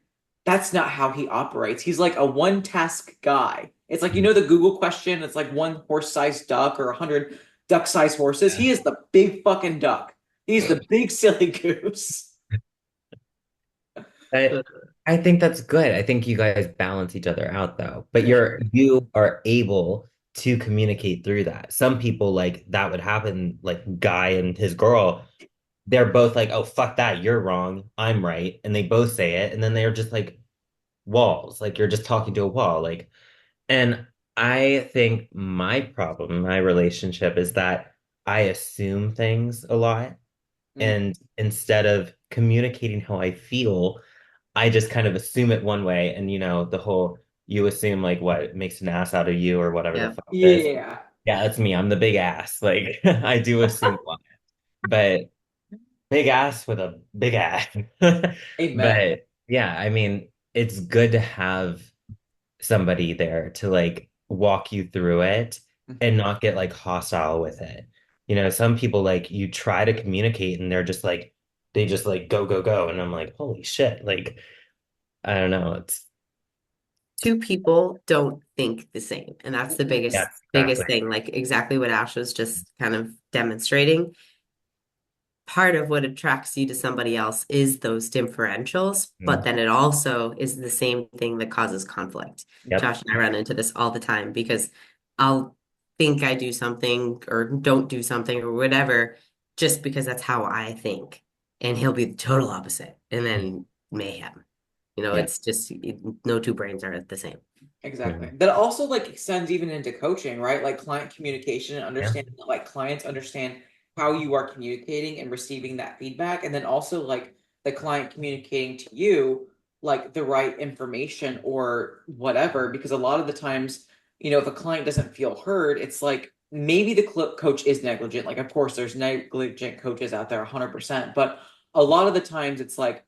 that's not how he operates. He's like a one task guy. It's like, the Google question, it's like one horse sized duck or 100 duck sized horses. yeah. He is the big fucking duck. He's the big silly goose. I, I think that's good. I think you guys balance each other out though. But Yeah. you are able to communicate through that. Some people like that would happen, like Guy and his girl, they're both like, oh, fuck that, you're wrong, I'm right. And they both say it. And then they're just like walls, like you're just talking to a wall. Like, and I think my problem, my relationship is that I assume things a lot. Mm. And instead of communicating how I feel, I just kind of assume it one way. And, the whole you assume like what it makes an ass out of you or whatever the Yep. fuck it is. Yeah. Yeah, that's me. I'm the big ass. Like I do assume a lot. But big ass with a big ass. Amen. But yeah, I mean, it's good to have somebody there to like walk you through it and Mhm. not get like hostile with it. You know, some people like you try to communicate and they're just like they just like go go go and I'm like, holy shit. Like I don't know. It's Two people don't think the same. And that's the yes, biggest exactly. thing, like exactly what Ash was just kind of demonstrating. Part of what attracts you to somebody else is those differentials, but Mm. then it also is the same thing that causes conflict. Yep. Josh and I run into this all the time because I'll think I do something or don't do something or whatever just because that's how I think. And he'll be the total opposite. And then mayhem. Yeah. It's just no two brains are the same. Exactly. Mhm. That also like extends even into coaching, right? Like client communication and Yeah. understanding that like clients understand how you are communicating and receiving that feedback. And then also like the client communicating to you like the right information or whatever. Because a lot of the times, if a client doesn't feel heard, it's like maybe the coach is negligent. Like, of course, there's negligent coaches out there 100%. But a lot of the times it's like,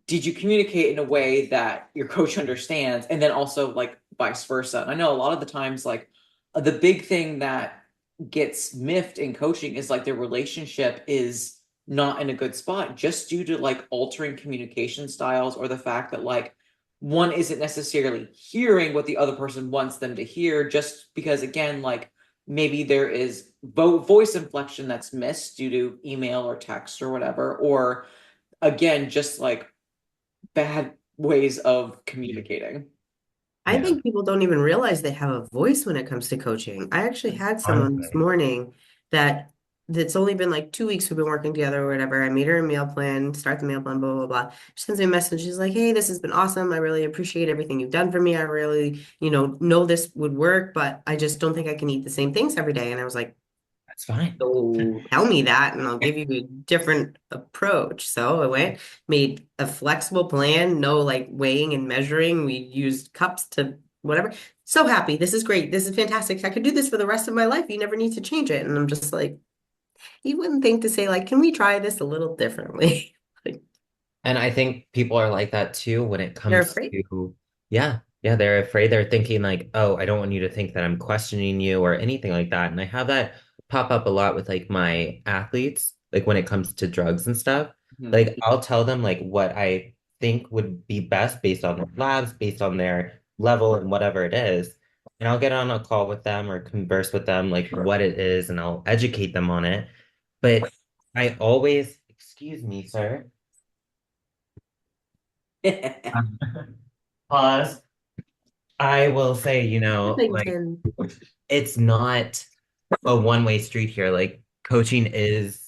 did you communicate in a way that your coach understands and then also like vice versa. And I know a lot of the times like the big thing that gets miffed in coaching is like their relationship is not in a good spot just due to like altering communication styles or the fact that like one isn't necessarily hearing what the other person wants them to hear just because again like maybe there is voice inflection that's missed due to email or text or whatever or again, just like bad ways of communicating. I Yeah. think people don't even realize they have a voice when it comes to coaching. I actually had someone this Honestly. morning that that's only been like 2 weeks we've been working together or whatever. I made her a meal plan, start the meal plan, blah, blah, blah. She sends me a message. She's like, hey, this has been awesome. I really appreciate everything you've done for me. I really, know this would work, but I just don't think I can eat the same things every day. And I was like, That's fine. so tell me that, and I'll give you a different approach. So I went, made a flexible plan, no like weighing and measuring. We used cups to whatever. So happy. This is great. This is fantastic. I could do this for the rest of my life. You never need to change it. And I'm just like, you wouldn't think to say, like, can we try this a little differently? Like, And I think people are like that too when it they're comes afraid. to, yeah, yeah, they're afraid. They're thinking like, oh, I don't want you to think that I'm questioning you or anything like that. And I have that pop up a lot with like my athletes, like when it comes to drugs and stuff. Mhm. Like I'll tell them like what I think would be best based on their labs, based on their level and whatever it is. And I'll get on a call with them or converse with them like what it is and I'll educate them on it. But I always, excuse me, sir. Um, Pause. I will say, like Huffington. it's not a one-way street here. Like coaching is,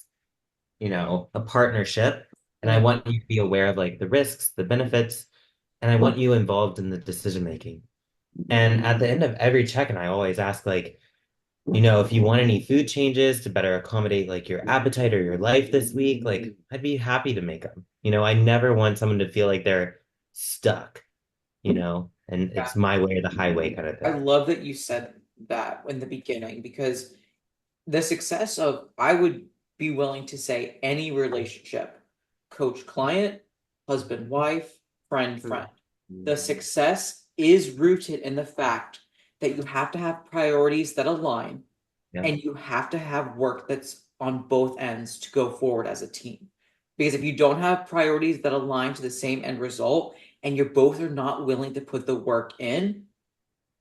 a partnership, and I Mhm. want you to be aware of like the risks, the benefits, and I want you involved in the decision making. And at the end of every check-in, I always ask like, if you want any food changes to better accommodate like your appetite or your life this week, like I'd be happy to make them. I never want someone to feel like they're stuck, and Yeah. it's my way or the highway kind of I thing. love that you said that in the beginning because the success of, I would be willing to say any relationship, coach client, husband wife, friend friend. The success is rooted in the fact that you have to have priorities that align Yeah. and you have to have work that's on both ends to go forward as a team. Because if you don't have priorities that align to the same end result and you both are not willing to put the work in,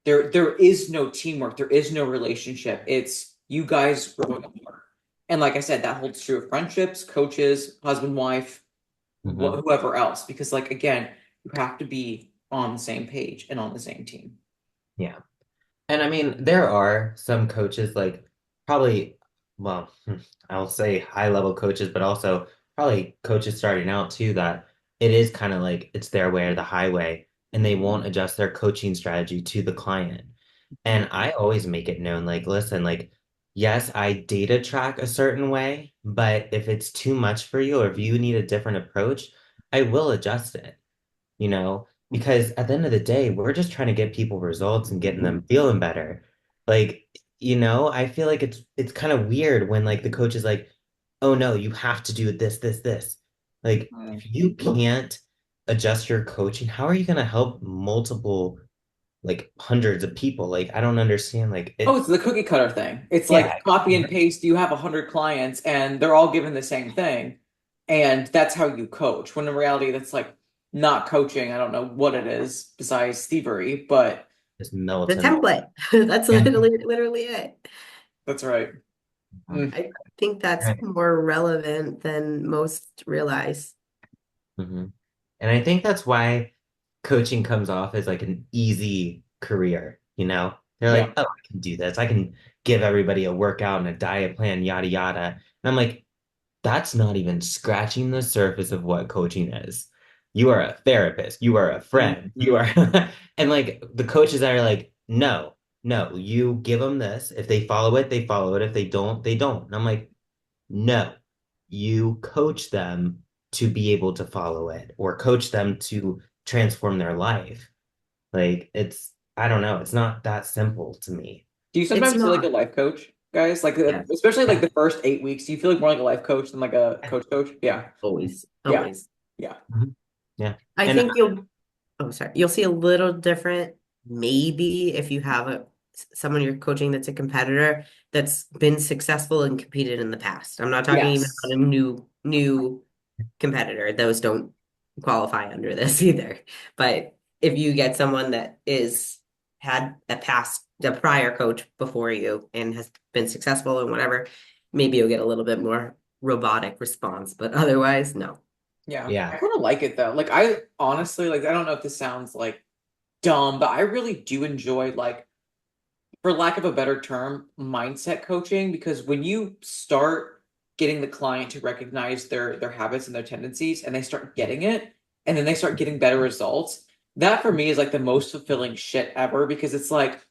there is no teamwork, there is no relationship. It's you guys growing apart. And like I said, that holds true of friendships, coaches, husband, wife, Hmm. whoever else. Because like again, you have to be on the same page and on the same team. Yeah. And I mean, there are some coaches like probably, well, I'll say high level coaches, but also probably coaches starting out too, that it is kind of like it's their way or the highway, and they won't adjust their coaching strategy to the client. Mhm. And I always make it known, like, listen, like, yes, I data track a certain way, but if it's too much for you or if you need a different approach, I will adjust it, because at the end of the day, we're just trying to get people results and getting them feeling better. Like, I feel like it's kind of weird when like the coach is like, oh no, you have to do this, this, this. Like, Mm. if you can't adjust your coaching, how are you going to help multiple, like hundreds of people? Like, I don't understand. Like, Oh, it, it's the cookie cutter thing. It's like yeah, copy and paste. You have 100 clients and they're all given the same thing. And that's how you coach. When in reality, that's like not coaching. I don't know what it is besides thievery, but just The militant. template. That's Yeah. literally it. that's right. Mm. I think that's Right. more relevant than most realize. Mhm. And I think that's why coaching comes off as like an easy career, you know? They're Yeah. like, oh, I can do this. I can give everybody a workout and a diet plan, yada, yada. And I'm like, that's not even scratching the surface of what coaching is. You are a therapist, you are a friend, you Mhm. are, and like the coaches that are like, no, no, you give them this. If they follow it, they follow it. If they don't, they don't. And I'm like, no, you coach them to be able to follow it or coach them to transform their life. Like I don't know, it's not that simple to me. Do you It's sometimes feel like a not. life coach, guys? Like, Yes. especially like Yeah. the first 8 weeks, do you feel like more like a life coach than like a coach? Yeah. Always, Yeah. always. Yeah. Mhm. Yeah. I And think oh, sorry. You'll see a little different, maybe if you have someone you're coaching that's a competitor that's been successful and competed in the past. I'm not talking even about Yes. a new competitor. Those don't qualify under this either. But if you get someone that is had a prior coach before you and has been successful and whatever, maybe you'll get a little bit more robotic response. But otherwise, no. Yeah. I yeah. kind of like it though. Like, I honestly, like, I don't know if this sounds like dumb, but I really do enjoy, like, for lack of a better term, mindset coaching, because when you start getting the client to recognize their habits and their tendencies and they start getting it and then they start getting better results, that for me is like the most fulfilling shit ever, because it's like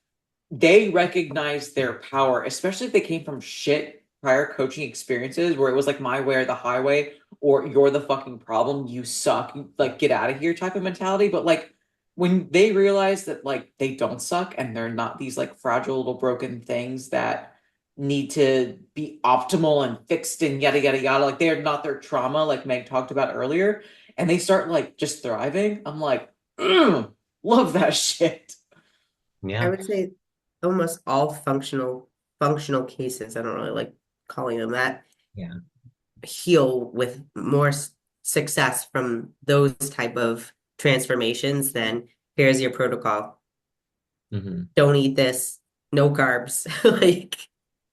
they recognize their power, especially if they came from shit prior coaching experiences where it was like my way or the highway, or you're the fucking problem, you suck, like get out of here type of mentality. But like when they realize that like they don't suck and they're not these like fragile little broken things that need to be optimal and fixed and yada yada yada, like they're not their trauma, like Meg talked about earlier, and they start like just thriving, I'm like, love that shit. I Yeah. would say almost all functional cases, I don't really like calling them that, Yeah. heal with more success from those type of transformations than here's your protocol. Hmm. Don't eat this, no carbs, like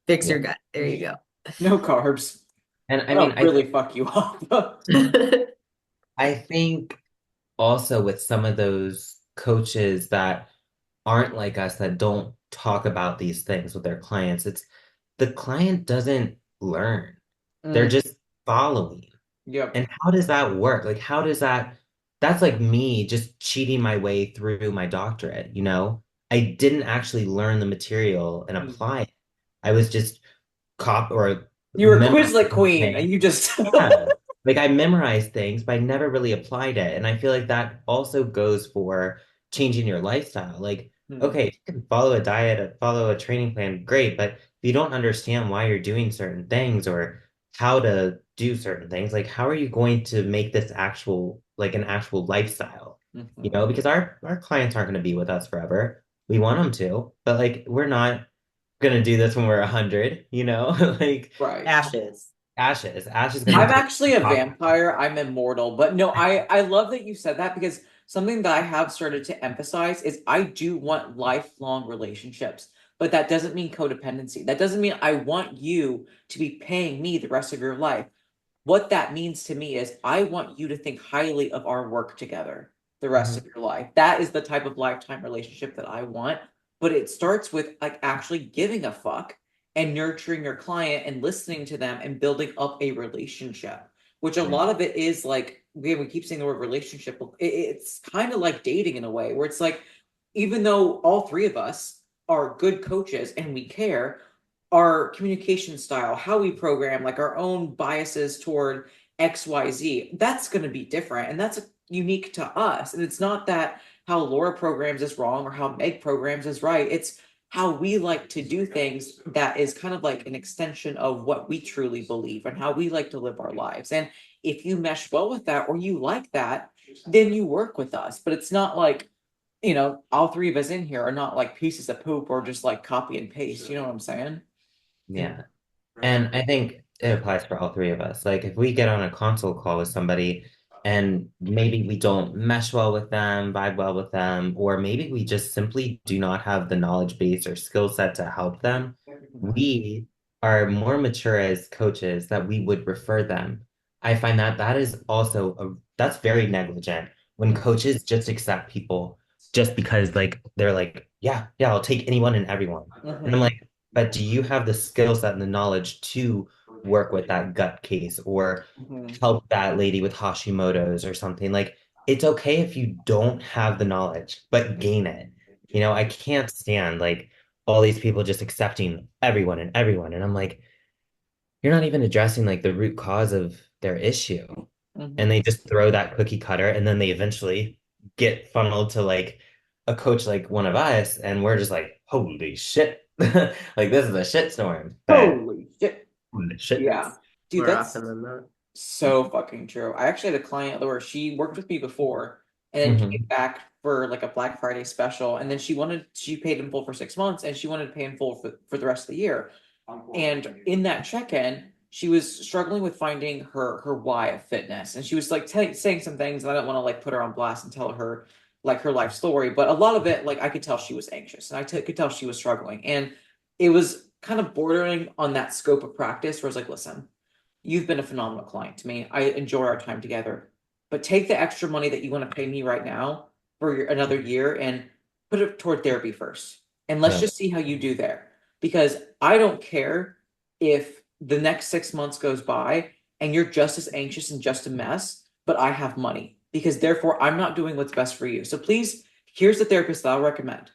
fix Yeah. your gut. There you No carbs. And I mean, That'll really fuck you up. go. I think also with some of those coaches that aren't like us that don't talk about these things with their clients, it's the client doesn't learn. They're Mm, just following. yep. And how does that work? Like, how does that? That's like me just cheating my way through my doctorate, you know? I didn't actually learn the material and Mm. apply it. I was just cop or You were Quizlet memorizing Queen and things. you just Yeah. Like I memorized things, but I never really applied it. And I feel like that also goes for changing your lifestyle. Like, Hmm. okay, if you can follow a diet, follow a training plan, great. But if you don't understand why you're doing certain things or how to do certain things, like how are you going to make this actual, like an actual lifestyle? You Mhm. know, because our clients aren't going to be with us forever. We want them to, but like we're not gonna do this when we're 100, you know? Like Right. Ashes. Ashes. Ash is gonna I'm take actually a top. vampire. I'm immortal. But no, I love that you said that, because something that I have started to emphasize is I do want lifelong relationships. But that doesn't mean codependency. That doesn't mean I want you to be paying me the rest of your life. What that means to me is I want you to think highly of our work together the rest Mhm. of your life. That is the type of lifetime relationship that I want. But it starts with like actually giving a fuck and nurturing your client and listening to them and building up a relationship, which a Yeah. lot of it is like, we keep saying the word relationship. It's kind of like dating in a way where it's like, even though all three of us are good coaches and we care, our communication style, how we program, like our own biases toward XYZ, that's going to be different. And that's unique to us. And it's not that how Laura programs is wrong or how Meg programs is right. It's how we like to do things that is kind of like an extension of what we truly believe and how we like to live our lives. And if you mesh well with that or you like that, then you work with us. But it's not like, all three of us in here are not like pieces of poop or just like copy and paste. You know what I'm saying? Yeah. And I think it applies for all three of us. Like if we get on a console call with somebody and maybe we don't mesh well with them, vibe well with them, or maybe we just simply do not have the knowledge base or skill set to help them, we are more mature as coaches that we would refer them. I find that that is also that's very negligent when coaches just accept people just because like they're like, yeah, yeah, I'll take anyone and everyone. And I'm Mhm. like, but do you have the skill set and the knowledge to work with that gut case or Mhm. help that lady with Hashimoto's or something? Like, it's okay if you don't have the knowledge, but gain it. I can't stand like all these people just accepting everyone and everyone. And I'm like, you're not even addressing like the root cause of their issue. And Mhm. they just throw that cookie cutter and then they eventually get funneled to like a coach like one of us. And we're just like, holy shit. Like this is a shit storm. But Holy shit. holy shit. Yeah. It's Dude, more often that's than not. so fucking true. I actually had a client where she worked with me before and then came Hmm. back for like a Black Friday special. And then she paid in full for 6 months and she wanted to pay in full for the rest of the year. And in that check-in, she was struggling with finding her why of fitness. And she was like saying some things, and I don't want to like put her on blast and tell her like her life story, but a lot of it, like I could tell she was anxious and could tell she was struggling. And it was kind of bordering on that scope of practice where I was like, listen, you've been a phenomenal client to me. I enjoy our time together, but take the extra money that you want to pay me right now for another year and put it toward therapy first. And let's Yeah. just see how you do there. Because I don't care if the next 6 months goes by and you're just as anxious and just a mess, but I have money because therefore I'm not doing what's best for you. So please, here's the therapist that I'll recommend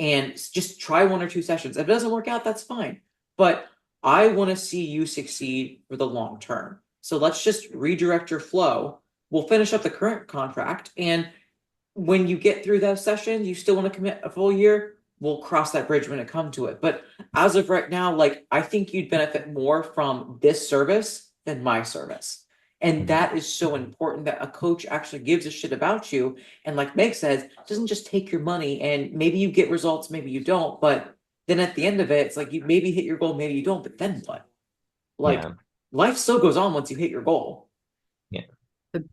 and just try one or two sessions. If it doesn't work out, that's fine. But I want to see you succeed for the long term. So let's just redirect your flow. We'll finish up the current contract. And when you get through those sessions, you still want to commit a full year, we'll cross that bridge when it comes to it. But as of right now, like I think you'd benefit more from this service than my service. And Mhm. that is so important that a coach actually gives a shit about you. And like Meg says, doesn't just take your money and maybe you get results, maybe you don't. But then at the end of it, it's like you maybe hit your goal, maybe you don't. But then what? Like Yeah. life still goes on once you hit your goal. Yeah. The,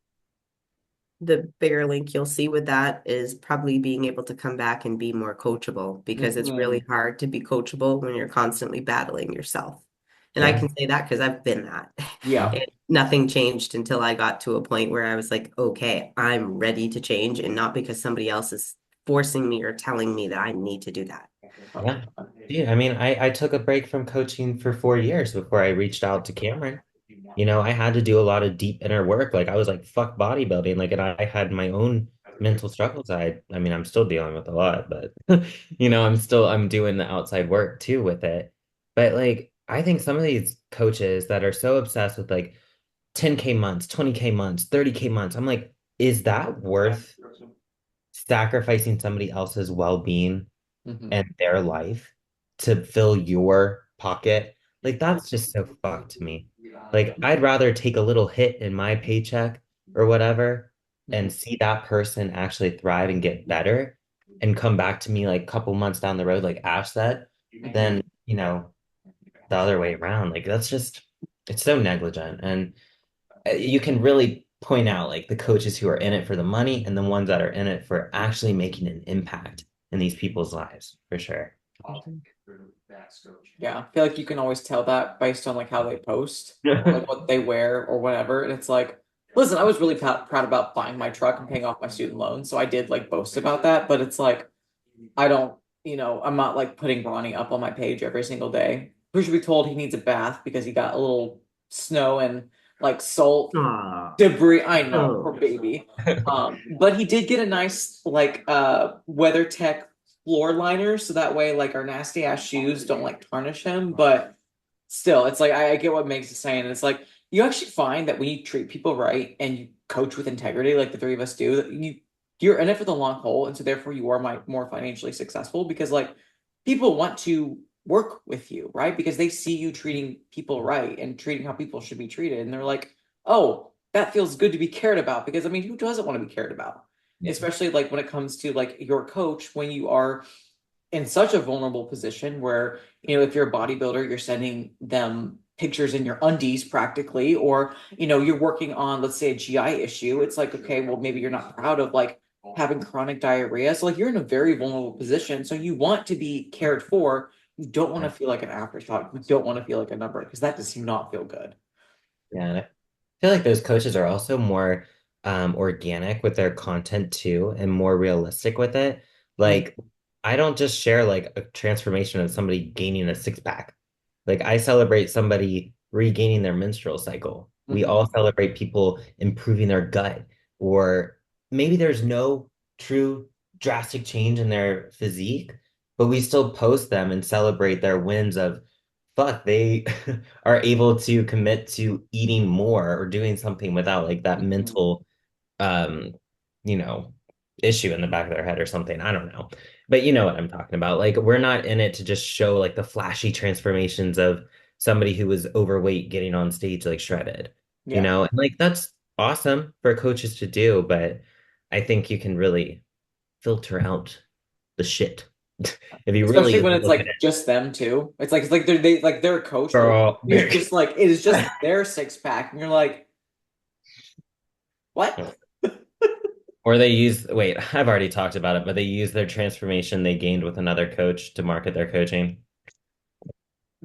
the bigger link you'll see with that is probably being able to come back and be more coachable because it's Mhm. really hard to be coachable when you're constantly battling yourself. And I Yeah. can say that because I've been that. Yeah. And nothing changed until I got to a point where I was like, okay, I'm ready to change, and not because somebody else is forcing me or telling me that I need to do that. Yeah. Yeah. I mean, I took a break from coaching for 4 years before I reached out to Cameron. I had to do a lot of deep inner work. Like I was like, fuck bodybuilding. Like, and I had my own mental struggles. I mean, I'm still dealing with a lot, but I'm doing the outside work too with it. But like, I think some of these coaches that are so obsessed with like 10K months, 20K months, 30K months, I'm like, is that worth sacrificing somebody else's well-being Mhm. and their life to fill your pocket? Like that's just so fucked to me. Like I'd rather take a little hit in my paycheck or whatever and Mhm. see that person actually thrive and get better and come back to me like a couple months down the road, like Ash said, Mhm. than, the other way around. Like that's just it's so negligent. And you can really point out like the coaches who are in it for the money and the ones that are in it for actually making an impact in these people's lives, for sure. Yeah, I feel like you can always tell that based on like how they post or like what they wear or whatever. And it's like, listen, I was really proud about buying my truck and paying off my student loan, so I did like boast about that. But it's like I don't, I'm not like putting Ronnie up on my page every single day. We should be told he needs a bath because he got a little snow and like salt Aw. debris. I know, poor Oh. baby. But he did get a nice like WeatherTech floor liner, so that way like our nasty ass shoes don't like tarnish him. But still, it's like I get what Meg's saying. It's like you actually find that when you treat people right and you coach with integrity, like the three of us do, that you're in it for the long haul, and so therefore you are more financially successful because like people want to work with you, right? Because they see you treating people right and treating how people should be treated. And they're like, oh, that feels good to be cared about. Because I mean, who doesn't want to be cared about? Yeah. Especially like when it comes to like your coach, when you are in such a vulnerable position where, if you're a bodybuilder, you're sending them pictures in your undies practically, or, you're working on, let's say, a GI issue. It's like, okay, well, maybe you're not proud of like having chronic diarrhea. So like you're in a very vulnerable position. So you want to be cared for. You don't want to feel like an afterthought. You don't want to feel like a number because that does not feel good. Yeah, and I feel like those coaches are also more organic with their content too and more realistic with it. Mhm. Like I don't just share like a transformation of somebody gaining a six pack. Like I celebrate somebody regaining their menstrual cycle. We Mhm. all celebrate people improving their gut, or maybe there's no true drastic change in their physique, but we still post them and celebrate their wins of fuck, they are able to commit to eating more or doing something without like that Mhm. mental um, you know, issue in the back of their head or something. I don't know. But you know what I'm talking about. Like we're not in it to just show like the flashy transformations of somebody who was overweight getting on stage like shredded, Yeah. and like that's awesome for coaches to do, but I think you can really filter out the shit if you Especially really when it's look at like it. just them too. It's like they're a coach, but Girl, it's just like it is just their six pack, and you're like, what? or they use, wait, I've already talked about it, but they use their transformation they gained with another coach to market their coaching.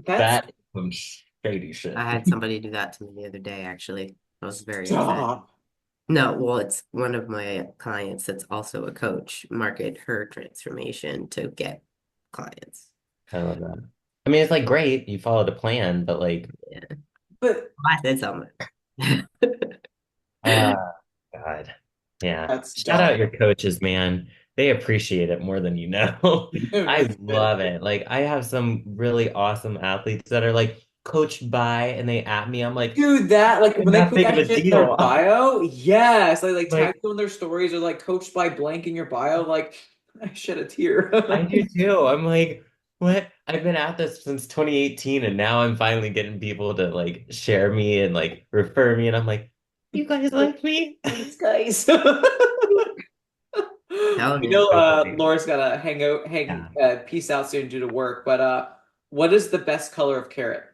That's That is some shady I shit. had somebody do that to me the other day, actually. I was very upset. stop. No, well, it's one of my clients that's also a coach, market her transformation to get clients. I love that. I mean, it's like great, you followed a plan, but like, Yeah, But I said something. uh, God, yeah. that's Shout out dumb. your coaches, man. They appreciate it more than you know. I love it. Like, I have some really awesome athletes that are like coached by, and they at me. I'm like, Dude, that like when not they that put big of that a shit in their deal. bio, yes, like tag Like, you in their stories or like coached by blank in your bio, like I shed a tear. I do too. I'm like, what? I've been at this since 2018, and now I'm finally getting people to like share me and like refer me, and I'm like, you guys like me? Thanks, guys. Hell I yeah. know Totally. Laura's gotta hang Yeah. peace out soon due to work, but what is the best color of carrot?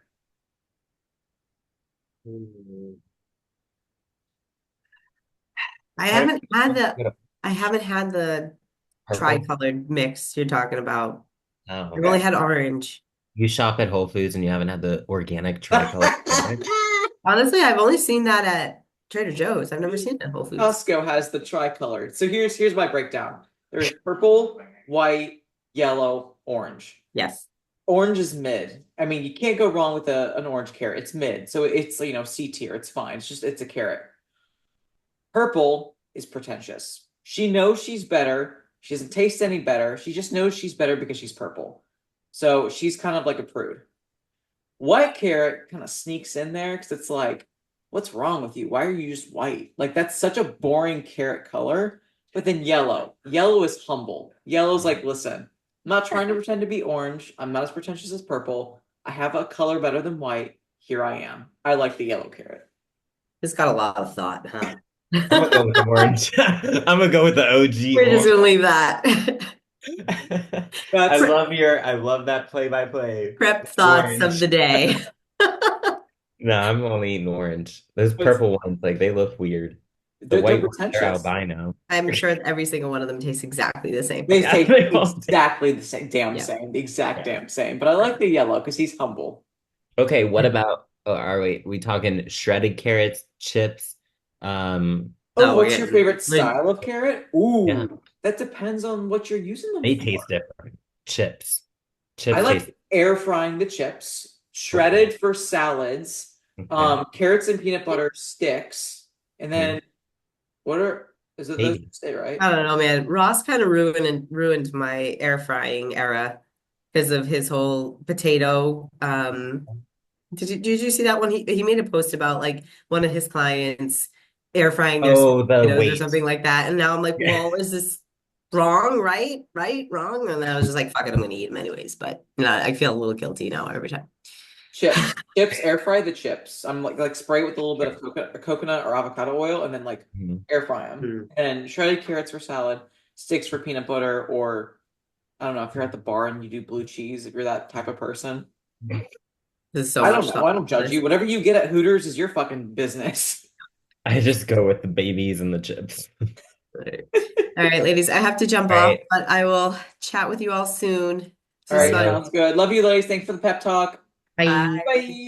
Mm. I I haven't had the don't I haven't had the purple. tri-colored mix you're talking about. Oh, I've only Okay. had orange. you shop at Whole Foods and you haven't had the organic tricolor carrot? Honestly, I've only seen that at Trader Joe's. I've never seen it at Whole Foods. Costco has the tricolored. So here's my breakdown. There's purple, white, yellow, orange. Yes. Orange is mid. I mean, you can't go wrong with an orange carrot. It's mid. So it's C tier. It's fine. It's a carrot. Purple is pretentious. She knows she's better. She doesn't taste any better. She just knows she's better because she's purple. So she's kind of like a prude. White carrot kind of sneaks in there because it's like, what's wrong with you? Why are you just white? Like that's such a boring carrot color. But then yellow. Yellow is humble. Yellow's like, listen, I'm not trying to pretend to be orange. I'm not as pretentious as purple. I have a color better than white. Here I am. I like the yellow carrot. It's got a lot of thought, huh? I'm gonna go with the orange. I'm gonna go with the OG We're just orange. gonna leave that. That's I love that play by play. Prep thoughts of Orange. the day. No, I'm only eating orange. Those but purple ones, like they look weird. The they're white ones, they're pretentious. albino. I'm sure every single one of them tastes exactly the same. They Yeah, taste they all do. exactly the same, damn Yeah. same, the exact Yeah. damn same. But I like the yellow because he's humble. Okay, what about we talking shredded carrots, chips? Um, Oh, Oh, we're what's your getting favorite style of carrot? yeah, Ooh, that depends on what you're using them they taste for. different. Chips. I Chips taste like air frying the chips, okay. shredded for salads, Okay. carrots and peanut butter sticks, and Yeah. then what are is it those Maybe. stay right? I don't know, man. Ross kind of ruined my air frying era because of his whole potato. Did you see that one? He made a post about like one of his clients air frying their sweet Oh, the potatoes or weight. something like that. And now I'm like, well, is this wrong, wrong. And then I was just like, fuck it, I'm gonna eat them anyways. But I feel a little guilty now every time. Chips, air fry the chips. I'm like spray it with a little bit of coconut or avocado oil, and then like Mhm. air fry them. Mm. And shredded carrots for salad, sticks for peanut butter, or I don't know if you're at the bar and you do blue cheese, if you're that type of person. There's so I don't much know. thought I don't in judge this. you. Whatever you get at Hooters is your fucking business. I just go with the babies and the chips. All right, ladies, I have to jump All off, right. but I will chat with you all soon. This All was right, fun. Bye. sounds good. Love you, ladies. Thanks for the pep talk. Bye. Bye. Bye.